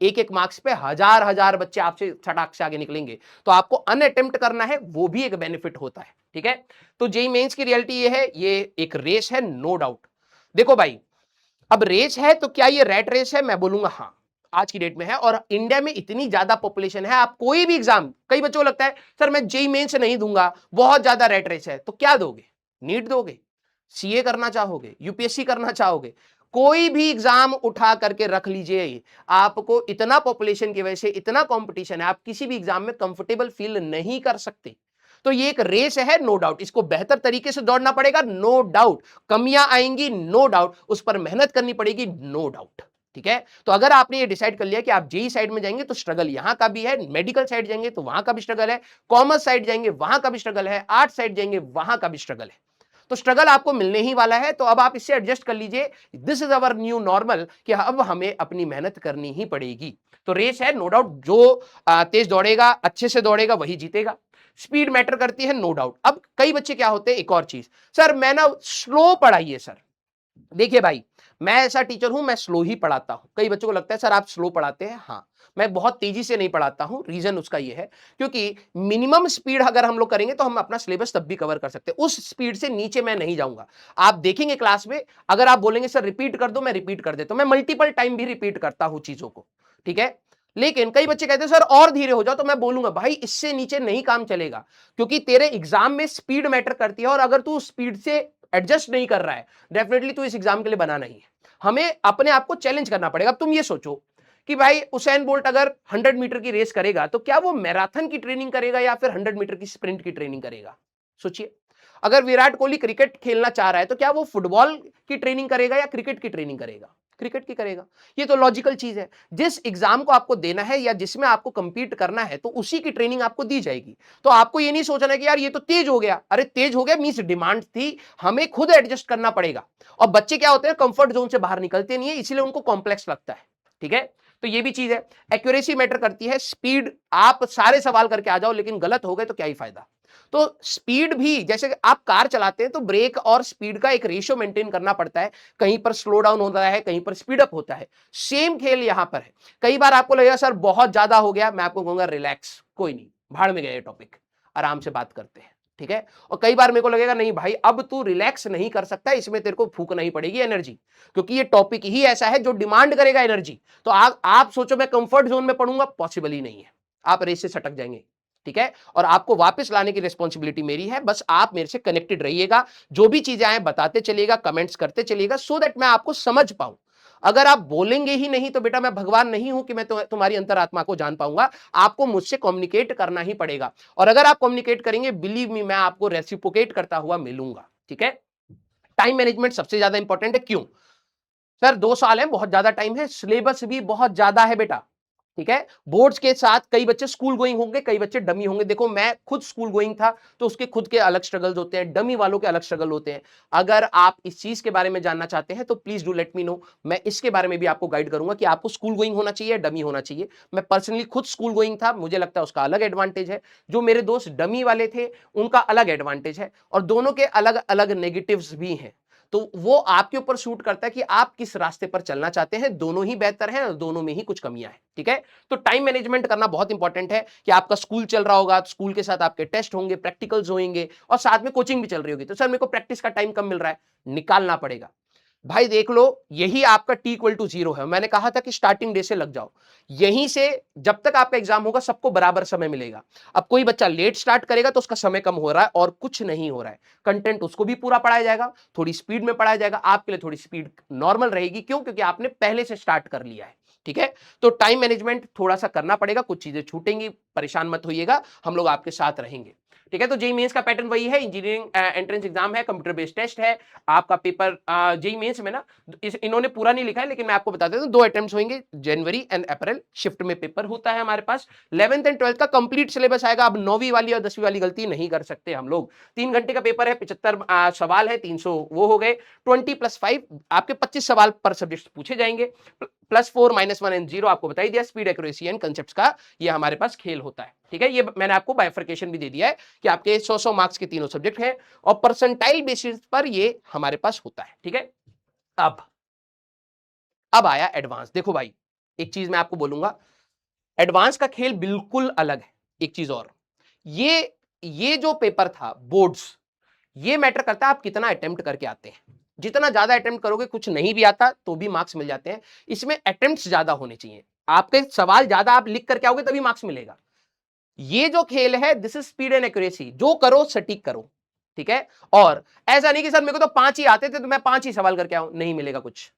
एक एक मार्क्स पे हजार हजार बच्चे आपसे छटाक से आगे निकलेंगे, तो आपको अनअटेम्प्ट करना है, वो भी एक बेनिफिट होता है। ठीक है, तो जेईई मेंस की रियलिटी ये है, ये एक रेस है, नो डाउट। देखो भाई, अब रेस है तो क्या ये रैट रेस है? मैं बोलूंगा हाँ, आज की डेट में है। और इंडिया में इतनी ज्यादा पॉपुलेशन है, आप कोई भी एग्जाम, कई बच्चों को लगता है सर मैं जेईई मेंस नहीं दूंगा, बहुत ज्यादा रैट रेस है, तो क्या दोगे? नीट दोगे? सीए करना चाहोगे? यूपीएससी करना चाहोगे? कोई भी एग्जाम उठा करके रख लीजिए, आपको इतना पॉपुलेशन की वजह से इतना कंपटीशन है, आप किसी भी एग्जाम में कंफर्टेबल फील नहीं कर सकते। तो ये एक रेस है, नो डाउट, इसको बेहतर तरीके से दौड़ना पड़ेगा, नो डाउट, कमियां आएंगी, नो डाउट, उस पर मेहनत करनी पड़ेगी, नो डाउट। ठीक है, तो अगर आपने ये डिसाइड कर लिया कि आप जेई साइड में जाएंगे तो स्ट्रगल यहां का भी है, मेडिकल साइड जाएंगे तो वहां का भी स्ट्रगल है, कॉमर्स साइड जाएंगे वहां का भी स्ट्रगल है, आर्ट साइड जाएंगे वहां का भी स्ट्रगल है, तो स्ट्रगल आपको मिलने ही वाला है। तो अब आप इससे एडजस्ट कर लीजिए, this is our new normal, कि अब हमें अपनी मेहनत करनी ही पड़ेगी। तो रेस है, नो डाउट, जो तेज दौड़ेगा, अच्छे से दौड़ेगा, वही जीतेगा। स्पीड मैटर करती है, नो डाउट। अब कई बच्चे क्या होते हैं, एक और चीज, सर मैं ना स्लो पढ़ाइए सर। देखिए भाई, मैं ऐसा टीचर हूं, मैं स्लो ही पढ़ाता हूं। कई बच्चों को लगता है सर आप स्लो पढ़ाते हैं, हाँ, मैं बहुत तेजी से नहीं पढ़ाता हूं। रीजन उसका ये है क्योंकि मिनिमम स्पीड अगर हम लोग करेंगे तो हम अपना सिलेबस तब भी कवर कर सकते हैं, उस स्पीड से नीचे मैं नहीं जाऊंगा। आप देखेंगे क्लास में, अगर आप बोलेंगे सर रिपीट कर दो, मैं रिपीट कर देता हूं, मैं मल्टीपल टाइम भी रिपीट करता हूं चीजों को। ठीक है, लेकिन कई बच्चे कहते हैं सर और धीरे हो जाओ, तो मैं बोलूंगा भाई इससे नीचे नहीं काम चलेगा, क्योंकि तेरे एग्जाम में स्पीड मैटर करती है, और अगर तू स्पीड से एडजस्ट नहीं कर रहा है, डेफिनेटली तू इस एग्जाम के लिए बना नहीं है। हमें अपने आप को चैलेंज करना पड़ेगा। अब तुम ये सोचो कि भाई उसैन बोल्ट अगर 100 मीटर की रेस करेगा तो क्या वो मैराथन की ट्रेनिंग करेगा या फिर 100 मीटर की स्प्रिंट की ट्रेनिंग करेगा? सोचिए। अगर विराट कोहली क्रिकेट खेलना चाह रहा है तो क्या वो फुटबॉल की ट्रेनिंग करेगा या क्रिकेट की ट्रेनिंग करेगा? क्रिकेट की करेगा। ये तो लॉजिकल चीज है। जिस एग्जाम को आपको देना है या जिसमें आपको कंपीट करना है, तो उसी की ट्रेनिंग आपको दी जाएगी। तो आपको ये नहीं सोचना कि यार ये तो तेज हो गया, अरे तेज हो गया मींस डिमांड थी, हमें खुद एडजस्ट करना पड़ेगा। और बच्चे क्या होते हैं, कंफर्ट जोन से बाहर निकलते नहीं है, इसलिए उनको कॉम्प्लेक्स लगता है। ठीक है, तो ये भी चीज है। एक्यूरेसी मैटर करती है, स्पीड, आप सारे सवाल करके आ जाओ लेकिन गलत हो गए तो क्या ही फायदा। तो स्पीड भी, जैसे आप कार चलाते हैं तो ब्रेक और स्पीड का एक रेशियो मेंटेन करना पड़ता है, कहीं पर स्लो डाउन होता है, कहीं पर स्पीड अप होता है। सेम खेल यहां पर है। कई बार आपको लगेगा सर बहुत ज्यादा हो गया, मैं आपको कहूंगा रिलैक्स, कोई नहीं, भाड़ में गया ये टॉपिक, आराम से बात करते हैं। ठीक है, और कई बार मेरे को लगेगा नहीं भाई अब तू रिलैक्स नहीं कर सकता, इसमें तेरे को फूकना ही पड़ेगी एनर्जी, क्योंकि ये टॉपिक ही ऐसा है जो डिमांड करेगा एनर्जी। तो आप सोचो मैं कंफर्ट जोन में पढ़ूंगा, पॉसिबल ही नहीं है, आप रेस से सटक जाएंगे। ठीक है, और आपको वापस लाने की रिस्पॉन्सिबिलिटी मेरी है, बस आप मेरे से कनेक्टेड रहिएगा, जो भी चीजें आए बताते चलिएगा, कमेंट्स करते चलिएगा, सो दैट मैं आपको समझ पाऊं। अगर आप बोलेंगे ही नहीं तो बेटा मैं भगवान नहीं हूं कि मैं तुम्हारी अंतरात्मा को जान पाऊंगा। आपको मुझसे कम्युनिकेट करना ही पड़ेगा, और अगर आप कम्युनिकेट करेंगे, बिलीव मी, मैं आपको रेसिप्रोकेट करता हुआ मिलूंगा। ठीक है, टाइम मैनेजमेंट सबसे ज्यादा इंपॉर्टेंट है। क्यों? सर 2 साल है, बहुत ज्यादा टाइम है, सिलेबस भी बहुत ज्यादा है बेटा। ठीक है। बोर्ड्स के साथ कई बच्चे स्कूल गोइंग होंगे, कई बच्चे डमी होंगे। देखो मैं खुद स्कूल गोइंग था, तो उसके खुद के अलग स्ट्रगल्स होते हैं, डमी वालों के अलग स्ट्रगल होते हैं। अगर आप इस चीज के बारे में जानना चाहते हैं तो please do let me know, मैं इसके बारे में भी आपको गाइड करूंगा कि आपको स्कूल गोइंग होना चाहिए, डमी होना चाहिए। मैं पर्सनली खुद स्कूल गोइंग था, मुझे लगता है उसका अलग एडवांटेज है। जो मेरे दोस्त डमी वाले थे उनका अलग एडवांटेज है, और दोनों के अलग अलग नेगेटिव्स भी हैं। तो वो आपके ऊपर शूट करता है कि आप किस रास्ते पर चलना चाहते हैं। दोनों ही बेहतर हैं और दोनों में ही कुछ कमियां हैं। ठीक है। तो टाइम मैनेजमेंट करना बहुत इंपॉर्टेंट है कि आपका स्कूल चल रहा होगा, स्कूल के साथ आपके टेस्ट होंगे, प्रैक्टिकल्स होंगे, और साथ में कोचिंग भी चल रही होगी। तो सर मेरे को प्रैक्टिस का टाइम कम मिल रहा है, निकालना पड़ेगा। भाई देख लो, यही आपका t इक्वल टू 0 है। मैंने कहा था कि स्टार्टिंग डे से लग जाओ, यहीं से जब तक आपका एग्जाम होगा सबको बराबर समय मिलेगा। अब कोई बच्चा लेट स्टार्ट करेगा तो उसका समय कम हो रहा है और कुछ नहीं हो रहा है। कंटेंट उसको भी पूरा पढ़ाया जाएगा, थोड़ी स्पीड में पढ़ाया जाएगा, आपके लिए थोड़ी स्पीड नॉर्मल रहेगी। क्यों? क्योंकि आपने पहले से स्टार्ट कर लिया है। ठीक है। तो टाइम मैनेजमेंट थोड़ा सा करना पड़ेगा, कुछ चीजें छूटेंगी, परेशान मत होइएगा, हम लोग आपके साथ रहेंगे। ठीक है। तो जेईई मेंस का पैटर्न वही है, इंजीनियरिंग एंट्रेंस एग्जाम है, कंप्यूटर बेस्ड टेस्ट है। आपका पेपर जेईई मेंस में ना, इन्होंने पूरा नहीं लिखा है लेकिन मैं आपको बता देता हूं, 2 अटेम्प्ट्स होंगे, जनवरी एंड अप्रैल शिफ्ट में पेपर होता है हमारे पास। 11th एंड 12th का कंप्लीट सिलेबस आएगा। अब 9वीं वाली और 10वीं वाली गलती नहीं कर सकते हम लोग। 3 घंटे का पेपर है, 75 सवाल है, 300 वो हो गए, 20+5 आपके 25 सवाल पर सब्जेक्ट पूछे जाएंगे, +4 -1 एंड 0 आपको बता ही दिया। स्पीड, एक्यूरेसी एंड कंसेप्ट्स का ये हमारे पास खेल होता है। ठीक है। ये मैंने आपको बाइफर्केशन भी दे दिया है कि आपके 100 मार्क्स के तीनों सब्जेक्ट हैं और परसेंटाइल बेसिस पर ये हमारे पास होता है। ठीक है। अब आया एडवांस। देखो भाई, एक चीज मैं आपको बोलूंगा, एडवांस का खेल बिल्कुल अलग है। एक चीज और, ये जो पेपर था बोर्ड्स, ये मैटर करता है आप कितना अटेम्प्ट करके आते हैं। जितना ज्यादा अटेम्प्ट करोगे, कुछ नहीं भी आता तो भी मार्क्स मिल जाते हैं। इसमें अटेम्प्ट्स ज्यादा होने चाहिए, आपके सवाल ज्यादा आप लिख करके आओगे तभी मार्क्स मिलेगा। ये जो खेल है, this is speed and accuracy, जो करो सटीक करो। ठीक है। और ऐसा नहीं कि सर मेरे को तो 5 ही आते थे तो मैं 5 ही सवाल करके आऊं, नहीं मिलेगा, कुछ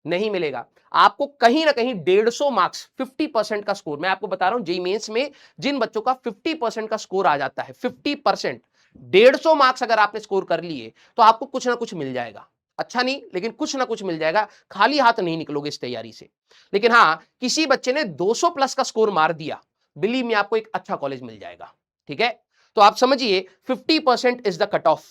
नहीं मिलेगा। आपको कहीं ना कहीं 150 मार्क्स, 50% का स्कोर, मैं आपको बता रहा हूं जेईई मेंस में जिन बच्चों का 50% का स्कोर आ जाता है, 50%, 150 मार्क्स अगर आपने स्कोर कर लिए तो आपको कुछ ना कुछ मिल जाएगा। अच्छा नहीं, लेकिन कुछ ना कुछ मिल जाएगा, खाली हाथ नहीं निकलोगे इस तैयारी से। लेकिन हां, किसी बच्चे ने 200 प्लस का स्कोर मार दिया, बिलीव में आपको एक अच्छा कॉलेज मिल जाएगा। ठीक है। तो आप समझिए 50% इज द कट ऑफ।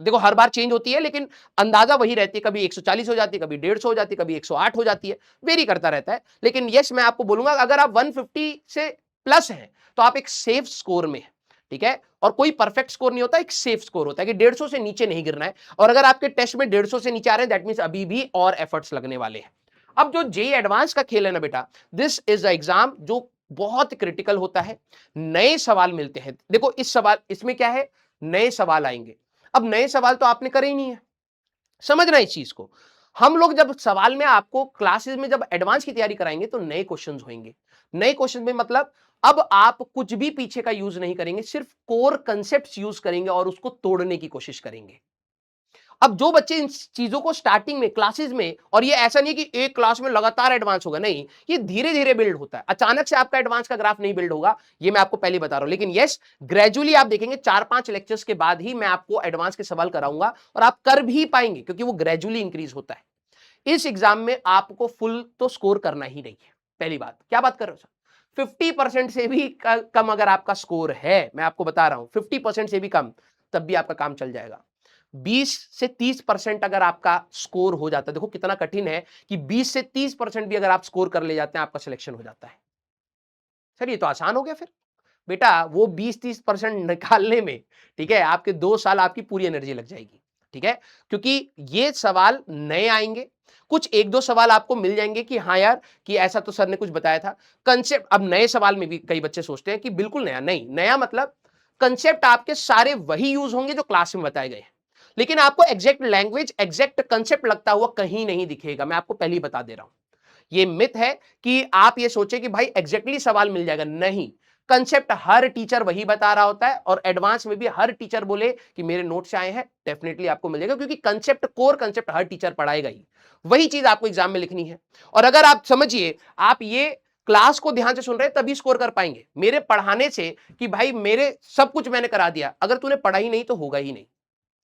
देखो हर बार चेंज होती है लेकिन अंदाजा वही रहती है, कभी 140 हो जाती है, कभी 150 हो जाती है, कभी 108 हो जाती है, वेरी करता रहता है। लेकिन यस, मैं आपको बोलूंगा अगर आप 150 से प्लस हैं तो आप एक सेफ स्कोर में हैं। ठीक है। और कोई परफेक्ट स्कोर नहीं होता, एक सेफ स्कोर होता है कि 150 से नीचे नहीं गिरना है। और अगर आपके टेस्ट में 150 से नीचे आ रहे हैं, दैट मींस अभी भी और एफर्ट्स लगने वाले हैं। अब जो जेईई एडवांस का खेल है ना बेटा, दिस इज अ एग्जाम जो बहुत क्रिटिकल होता है। नए सवाल मिलते हैं। देखो इस सवाल, इसमें क्या है, नए सवाल आएंगे। अब नए सवाल तो आपने करे ही नहीं है, समझना इस चीज को। हम लोग जब सवाल में आपको क्लासेस में जब एडवांस की तैयारी कराएंगे तो नए क्वेश्चंस होंगे। नए क्वेश्चन में मतलब अब आप कुछ भी पीछे का यूज नहीं करेंगे, सिर्फ कोर कंसेप्ट यूज करेंगे और उसको तोड़ने की कोशिश करेंगे। अब जो बच्चे इन चीजों को स्टार्टिंग में क्लासेस में, और ये ऐसा नहीं कि एक क्लास में लगातार एडवांस होगा, नहीं, ये धीरे धीरे बिल्ड होता है। अचानक से आपका एडवांस का ग्राफ नहीं बिल्ड होगा, ये मैं आपको पहले बता रहा हूं। लेकिन यस, ग्रेजुअली आप देखेंगे 4-5 लेक्चर्स के बाद ही मैं आपको एडवांस के सवाल कराऊंगा और आप कर भी पाएंगे, क्योंकि वो ग्रेजुअली इंक्रीज होता है। इस एग्जाम में आपको फुल तो स्कोर करना ही नहीं है। पहली बात, क्या बात कर रहे हो सर, 50% से भी कम अगर आपका स्कोर है, मैं आपको बता रहा हूं 50% से भी कम, तब भी आपका काम चल जाएगा। 20 से 30% अगर आपका स्कोर हो जाता है, देखो कितना कठिन है कि 20 से 30% भी अगर आप स्कोर कर ले जाते हैं, आपका सिलेक्शन हो जाता है। सर ये तो आसान हो गया फिर। बेटा वो 20-30% निकालने में, ठीक है, आपके 2 साल आपकी पूरी एनर्जी लग जाएगी। ठीक है। क्योंकि ये सवाल नए आएंगे, कुछ 1-2 सवाल आपको मिल जाएंगे कि हाँ यार, कि ऐसा तो सर ने कुछ बताया था कंसेप्ट। अब नए सवाल में भी कई बच्चे सोचते हैं कि बिल्कुल नया, नहीं, नया मतलब कंसेप्ट आपके सारे वही यूज होंगे जो क्लास में बताए गए हैं, लेकिन आपको एग्जैक्ट लैंग्वेज, एग्जैक्ट कंसेप्ट लगता हुआ कहीं नहीं दिखेगा। मैं आपको पहले ही बता दे रहा हूं, ये मिथ है कि आप ये सोचे कि भाई एग्जैक्टली सवाल मिल जाएगा, नहीं। कंसेप्ट हर टीचर वही बता रहा होता है, और एडवांस में भी हर टीचर बोले कि मेरे नोट से आए हैं, डेफिनेटली आपको मिल जाएगा, क्योंकि कंसेप्ट, कोर कंसेप्ट हर टीचर पढ़ाएगा ही, वही चीज आपको एग्जाम में लिखनी है। और अगर आप समझिए, आप ये क्लास को ध्यान से सुन रहे हैं तभी स्कोर कर पाएंगे, मेरे पढ़ाने से कि भाई मेरे सब कुछ मैंने करा दिया, अगर तूने पढ़ा ही नहीं तो होगा ही नहीं।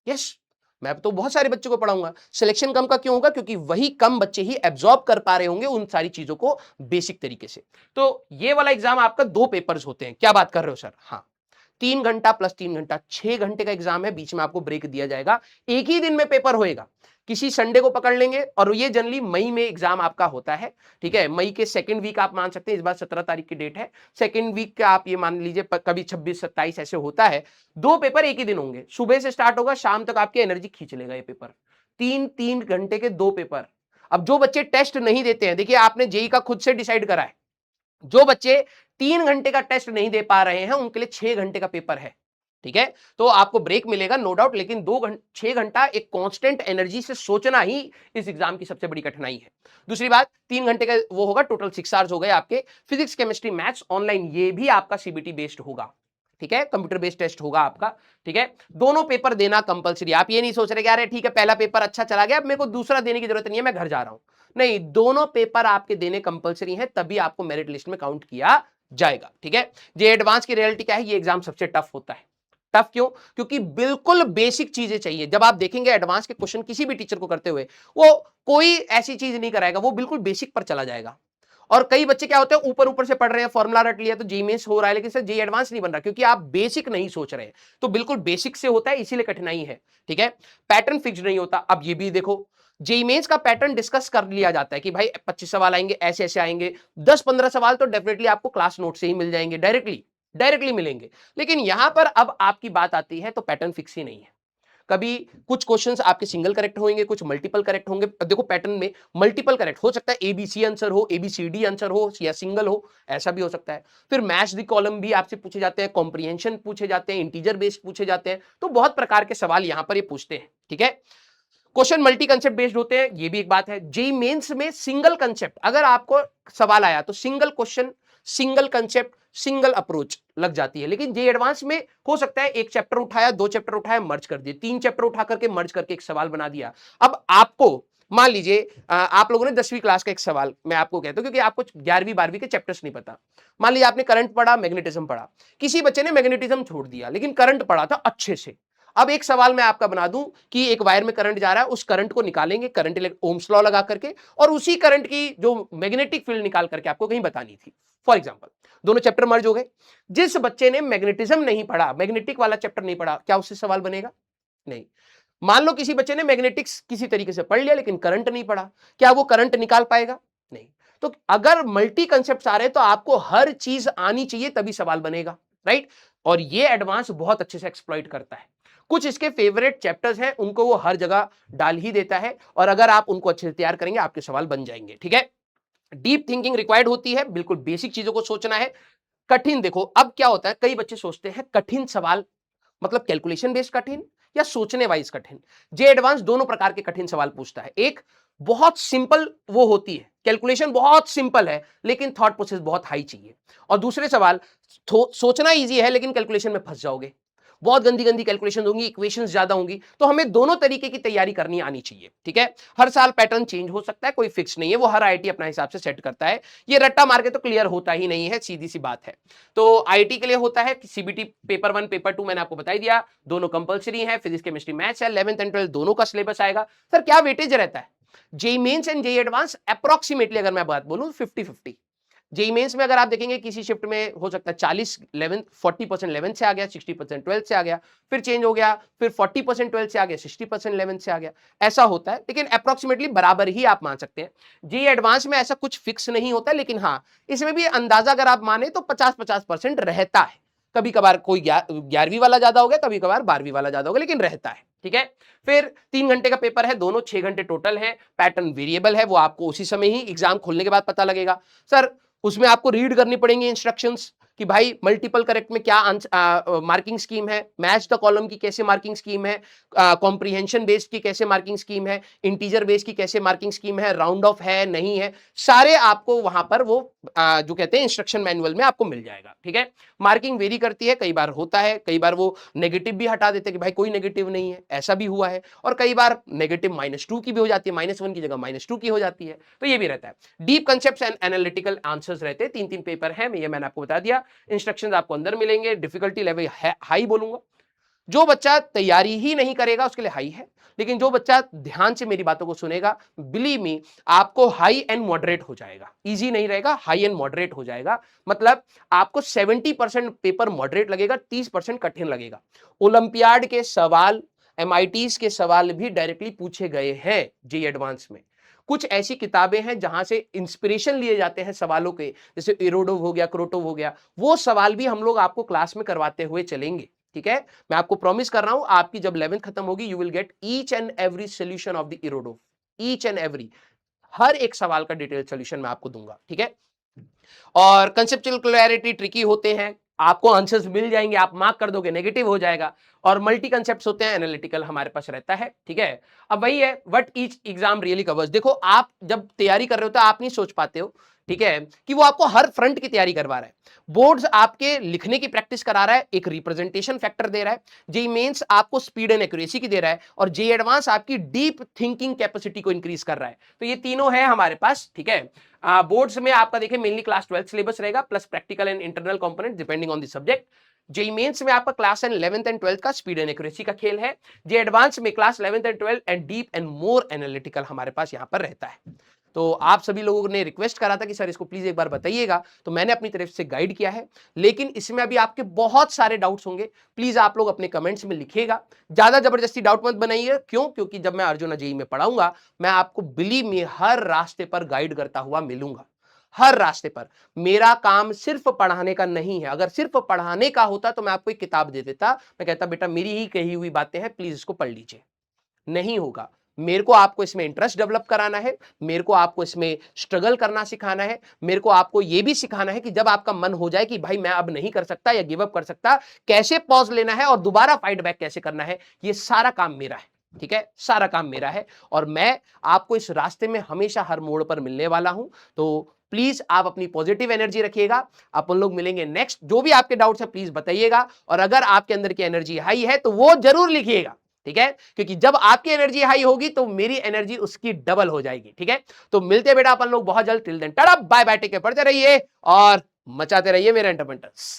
यस, मैं तो बहुत सारे बच्चों को पढ़ाऊंगा। सिलेक्शन कम का क्यों होगा? क्योंकि वही कम बच्चे ही एब्जॉर्ब कर पा रहे होंगे उन सारी चीजों को बेसिक तरीके से। तो ये वाला एग्जाम आपका 2 पेपर्स होते हैं। क्या बात कर रहे हो सर? हाँ, 3 घंटा प्लस 3 घंटा, 6 घंटे का एग्जाम है, बीच में आपको ब्रेक दिया जाएगा, एक ही दिन में पेपर होएगा। किसी संडे को पकड़ लेंगे, और ये जनरली मई में एग्जाम आपका होता है, ठीक है। मई के सेकंड वीक आप मान सकते हैं, इस बार 17 तारीख की डेट है, सेकंड वीक का आप ये मान लीजिए, कभी 26-27 ऐसे होता है। 2 पेपर एक ही दिन होंगे, सुबह से स्टार्ट होगा, शाम तक आपकी एनर्जी खींच लेगा ये पेपर। 3-3 घंटे के 2 पेपर। अब जो बच्चे टेस्ट नहीं देते हैं, देखिए आपने जेई का खुद से डिसाइड करा है, जो बच्चे 3 घंटे का टेस्ट नहीं दे पा रहे हैं उनके लिए 6 घंटे का पेपर है, ठीक है। तो आपको ब्रेक मिलेगा नो डाउट, लेकिन 6 घंटा एक कांस्टेंट एनर्जी से सोचना ही इस एग्जाम की सबसे बड़ी कठिनाई है। दूसरी बात, 3 घंटे का वो होगा, टोटल 6 आवर्स हो गए आपके। फिजिक्स, केमिस्ट्री, मैथ्स ऑनलाइन, ये भी आपका सीबीटी बेस्ड होगा, ठीक है, कंप्यूटर बेस्ड टेस्ट होगा आपका, ठीक है। दोनों पेपर देना कंपलसरी। आप ये नहीं सोच रहे कि अरे ठीक है पहला पेपर अच्छा चला गया, अब मेरे को दूसरा देने की जरूरत नहीं है, मैं घर जा रहा हूं। नहीं, दोनों पेपर आपके देने कंपलसरी हैं, तभी आपको मेरिट लिस्ट में काउंट किया जाएगा, ठीक है। जे एडवांस की रियलिटी क्या है? ये एग्जाम सबसे टफ होता है। टफ क्यों? क्योंकि बिल्कुल बेसिक चीजें चाहिए। जब आप देखेंगे एडवांस के क्वेश्चन किसी भी टीचर को करते हुए, वो कोई ऐसी चीज नहीं कराएगा, वो बिल्कुल बेसिक पर चला जाएगा। और कई बच्चे क्या होते हैं, ऊपर ऊपर से पढ़ रहे हैं, फॉर्मूला रट लिया तो जेई मेंस हो रहा है, लेकिन सर जेई एडवांस नहीं बन रहा, क्योंकि आप बेसिक नहीं सोच रहे हैं। तो बिल्कुल बेसिक से होता है, इसीलिए कठिनाई है, ठीक है। पैटर्न फिक्स नहीं होता। अब ये भी देखो, जेई मेंस का पैटर्न डिस्कस कर लिया जाता है कि भाई 25 सवाल आएंगे, ऐसे ऐसे आएंगे। 10-15 सवाल तो डेफिनेटली आपको क्लास नोट से ही मिल जाएंगे, डायरेक्टली मिलेंगे। लेकिन यहां पर अब आपकी बात आती है तो पैटर्न फिक्स ही नहीं है। कभी कुछ क्वेश्चंस आपके सिंगल करेक्ट होंगे, कुछ मल्टीपल करेक्ट होंगे। अब देखो पैटर्न में मल्टीपल करेक्ट हो सकता है, एबीसी आंसर हो, एबीसीडी आंसर हो, या सिंगल हो, ऐसा भी हो सकता है। फिर मैच द कॉलम भी आपसे पूछे जाते हैं, कॉम्प्रिहेंशन पूछे जाते हैं, इंटीजर बेस्ड पूछे जाते हैं। तो बहुत प्रकार के सवाल यहां पर ये पूछते हैं, ठीक है। क्वेश्चन मल्टी कंसेप्ट बेस्ड होते हैं, ये भी एक बात है। जेई मेंस में सिंगल कंसेप्ट अगर आपको सवाल आया तो single question, single concept, single approach लग जाती है। लेकिन जेई एडवांस में हो सकता है एक चैप्टर उठाया, 2 चैप्टर उठाया, मर्ज कर दिए, 3 चैप्टर उठा करके मर्ज करके एक सवाल बना दिया। अब आपको मान लीजिए आप लोगों ने 10वीं क्लास का एक सवाल मैं आपको कहता हूं, क्योंकि आपको 11वीं 12वीं के चैप्टर्स नहीं पता। मान लीजिए आपने करंट पढ़ा, मैग्नेटिज्म पढ़ा, किसी बच्चे ने मैग्नेटिज्म छोड़ दिया लेकिन करंट पढ़ा था अच्छे से। अब एक सवाल मैं आपका बना दूं कि एक वायर में करंट जा रहा है, उस करंट को निकालेंगे, करंट ओम्स लॉ लगा करके, और उसी करंट की जो मैग्नेटिक फील्ड निकाल करके आपको कहीं बतानी थी। फॉर एग्जांपल दोनों चैप्टर मर्ज हो गए। जिस बच्चे ने मैग्नेटिज्म नहीं पढ़ा, मैग्नेटिक वाला चैप्टर नहीं पढ़ा, क्या उससे सवाल बनेगा? नहीं। मान लो किसी बच्चे ने मैग्नेटिक्स किसी तरीके से पढ़ लिया लेकिन करंट नहीं पढ़ा, क्या वो करंट निकाल पाएगा? नहीं। तो अगर मल्टी कंसेप्ट आ रहे हैं तो आपको हर चीज आनी चाहिए, तभी सवाल बनेगा, राइट। और ये एडवांस बहुत अच्छे से एक्सप्लॉइट करता है। कुछ इसके फेवरेट चैप्टर्स हैं, उनको वो हर जगह डाल ही देता है, और अगर आप उनको अच्छे से तैयार करेंगे आपके सवाल बन जाएंगे, ठीक है। डीप थिंकिंग रिक्वायर्ड होती है, बिल्कुल बेसिक चीजों को सोचना है। कठिन देखो, अब क्या होता है, कई बच्चे सोचते हैं कठिन सवाल मतलब कैलकुलेशन बेस्ड कठिन या सोचने वाइज कठिन। जे एडवांस दोनों प्रकार के कठिन सवाल पूछता है। एक बहुत सिंपल वो होती है, कैलकुलेशन बहुत सिंपल है लेकिन थॉट प्रोसेस बहुत हाई चाहिए। और दूसरे सवाल सोचना इजी है लेकिन कैलकुलेशन में फंस जाओगे, बहुत गंदी गंदी कैलकुलेशन होंगी, इक्वेशंस ज्यादा होंगी। तो हमें दोनों तरीके की तैयारी करनी आनी चाहिए, ठीक है। हर साल पैटर्न चेंज हो सकता है, कोई फिक्स नहीं है, वो हर आईआईटी अपना हिसाब से सेट करता है। ये रट्टा मार के तो क्लियर होता ही नहीं है, सीधी सी बात है। तो आईआईटी के लिए होता है कि सीबीटी पेपर 1 पेपर 2 मैंने आपको बता दिया, दोनों कंपलसरी है। फिजिक्स केमिस्ट्री मैथ्स है, 11th एंड 12th दोनों का सिलेबस आएगा। सर क्या वेटेज रहता है? JEE mains and JEE advance approximately अगर मैं बात बोलूं 50-50। जेई मेंस में अगर आप देखेंगे किसी शिफ्ट में हो सकता है 40 11 40% 11 से आ गया, 60% 12 से आ गया, फिर चेंज हो गया, फिर 40% 12 से आ गया, 60% 11 से आ गया, ऐसा होता है। लेकिन अप्रोक्सीमेटली बराबर ही आप मान सकते हैं। जेई एडवांस में ऐसा कुछ फिक्स नहीं होता, लेकिन हाँ इसमें भी अंदाजा अगर आप माने तो 50-50% रहता है। कभी कभार कोई 11वीं वाला ज्यादा हो गया, कभी कभार 12वीं वाला ज्यादा हो गया, लेकिन रहता है, ठीक है। फिर 3 घंटे का पेपर है, दोनों 6 घंटे टोटल है। पैटर्न वेरिएबल है, वो आपको उसी समय ही एग्जाम खोलने के बाद पता लगेगा। सर उसमें आपको रीड करनी पड़ेंगी इंस्ट्रक्शंस कि भाई मल्टीपल करेक्ट में क्या मार्किंग स्कीम है, मैच द कॉलम की कैसे मार्किंग स्कीम है, कॉम्प्रिहेंशन बेस्ड की कैसे मार्किंग स्कीम है, इंटीजर बेस्ड की कैसे मार्किंग स्कीम है, राउंड ऑफ है नहीं है, सारे आपको वहां पर वो जो कहते हैं इंस्ट्रक्शन मैनुअल में आपको मिल जाएगा, ठीक है। मार्किंग वेरी करती है, कई बार होता है, कई बार वो नेगेटिव भी हटा देते हैं कि भाई कोई नेगेटिव नहीं है, ऐसा भी हुआ है। और कई बार नेगेटिव -2 की भी हो जाती है, -1 की जगह -2 की हो जाती है, तो ये भी रहता है। Deep concept and analytical answers रहते हैं, 3-3 पेपर है, ये मैंने आपको बता दिया। इंस्ट्रक्शंस आपको अंदर मिलेंगे, डिफिकल्टी लेवल हाई बोलूंगा, जो बच्चा तैयारी ही नहीं करेगा उसके लिए हाई है, लेकिन जो बच्चा ध्यान से मेरी बातों को सुनेगा, बिलीव मी, आपको हाई एंड मॉडरेट हो जाएगा। इजी नहीं रहेगा, हाई एंड मॉडरेट हो जाएगा। मतलब आपको 70% पेपर मॉडरेट लगेगा, 30% कठिन लगेगा। ओलंपियाड के सवाल, एमआईटीज के सवाल भी डायरेक्टली पूछे गए हैं जेईई एडवांस में। कुछ ऐसी किताबें हैं जहां से इंस्पिरेशन लिए जाते हैं सवालों के, जैसे इरोडोव हो गया, क्रोटोव हो गया, वो सवाल भी हम लोग आपको क्लास में करवाते हुए चलेंगे। ठीक है, मैं आपको प्रॉमिस कर रहा हूं, आपकी जब 11th खत्म होगी, you will get each and every solution of the Irodov, each and every, हर एक सवाल का डिटेल सोल्यूशन मैं आपको दूंगा। ठीक है, और कंसेप्चुअल क्लैरिटी ट्रिकी होते हैं, आपको आंसर्स मिल जाएंगे, आप मार्क कर दोगे, नेगेटिव हो जाएगा। और मल्टी कंसेप्ट्स होते हैं, एनालिटिकल हमारे पास रहता है। ठीक है, अब वही है what each exam really covers. देखो, आप जब तैयारी कर रहे हो तो आप नहीं सोच पाते हो, ठीक है, कि वो आपको हर फ्रंट की तैयारी करवा रहा है। बोर्ड्स आपके लिखने की प्रैक्टिस करा रहा है, एक रिप्रेजेंटेशन फैक्टर दे रहा है। जेईई मेंस आपको स्पीड एंड एक्यूरेसी की दे रहा है, और जेईई एडवांस आपकी डीप थिंकिंग कैपेसिटी को इंक्रीज कर रहा है। तो ये तीनों है हमारे पास। ठीक है, बोर्ड्स में आपका देखिए मेनली क्लास 12 सिलेबस रहेगा, plus practical and internal component depending on the subject. JEE mains में आपका class and 11th and 12th का स्पीड एंड एक्यूरेसी का खेल है। जेईई एडवांस में class 11th and 12th and deep and more analytical हमारे पास यहां पर रहता है। तो आप सभी लोगों ने रिक्वेस्ट करा था कि सर इसको प्लीज एक बार बताइएगा, तो मैंने अपनी तरफ से गाइड किया है। लेकिन इसमें अभी आपके बहुत सारे डाउट्स होंगे, प्लीज आप लोग अपने कमेंट्स में लिखिएगा। ज्यादा जबरदस्ती डाउट मत बनाइए, क्यों? क्योंकि जब मैं अर्जुन जेईई में पढ़ाऊंगा, मैं आपको बिलीव मी हर रास्ते पर गाइड करता हुआ मिलूंगा, हर रास्ते पर। मेरा काम सिर्फ पढ़ाने का नहीं है। अगर सिर्फ पढ़ाने का होता तो मैं आपको एक किताब दे देता, मैं कहता बेटा मेरी ही कही हुई बातें हैं, प्लीज इसको पढ़ लीजिए। नहीं होगा। मेरे को आपको इसमें इंटरेस्ट डेवलप कराना है, मेरे को आपको इसमें स्ट्रगल करना सिखाना है, मेरे को आपको यह भी सिखाना है कि जब आपका मन हो जाए कि भाई मैं अब नहीं कर सकता या गिव अप कर सकता, कैसे पॉज लेना है और दोबारा फाइट बैक कैसे करना है, ये सारा काम मेरा है। ठीक है, सारा काम मेरा है, और मैं आपको इस रास्ते में हमेशा हर मोड़ पर मिलने वाला हूं। तो प्लीज आप अपनी पॉजिटिव एनर्जी रखिएगा। अपन लोग मिलेंगे नेक्स्ट। जो भी आपके डाउट्स है प्लीज बताइएगा, और अगर आपके अंदर की एनर्जी हाई है तो वो जरूर लिखिएगा। ठीक है, क्योंकि जब आपकी एनर्जी हाई होगी तो मेरी एनर्जी उसकी डबल हो जाएगी। ठीक है, तो मिलते हैं बेटा अपन लोग बहुत जल्द। Till then tata bye bye, take care, पढ़ते रहिए और मचाते रहिए मेरे एंटरप्रेन्योर्स।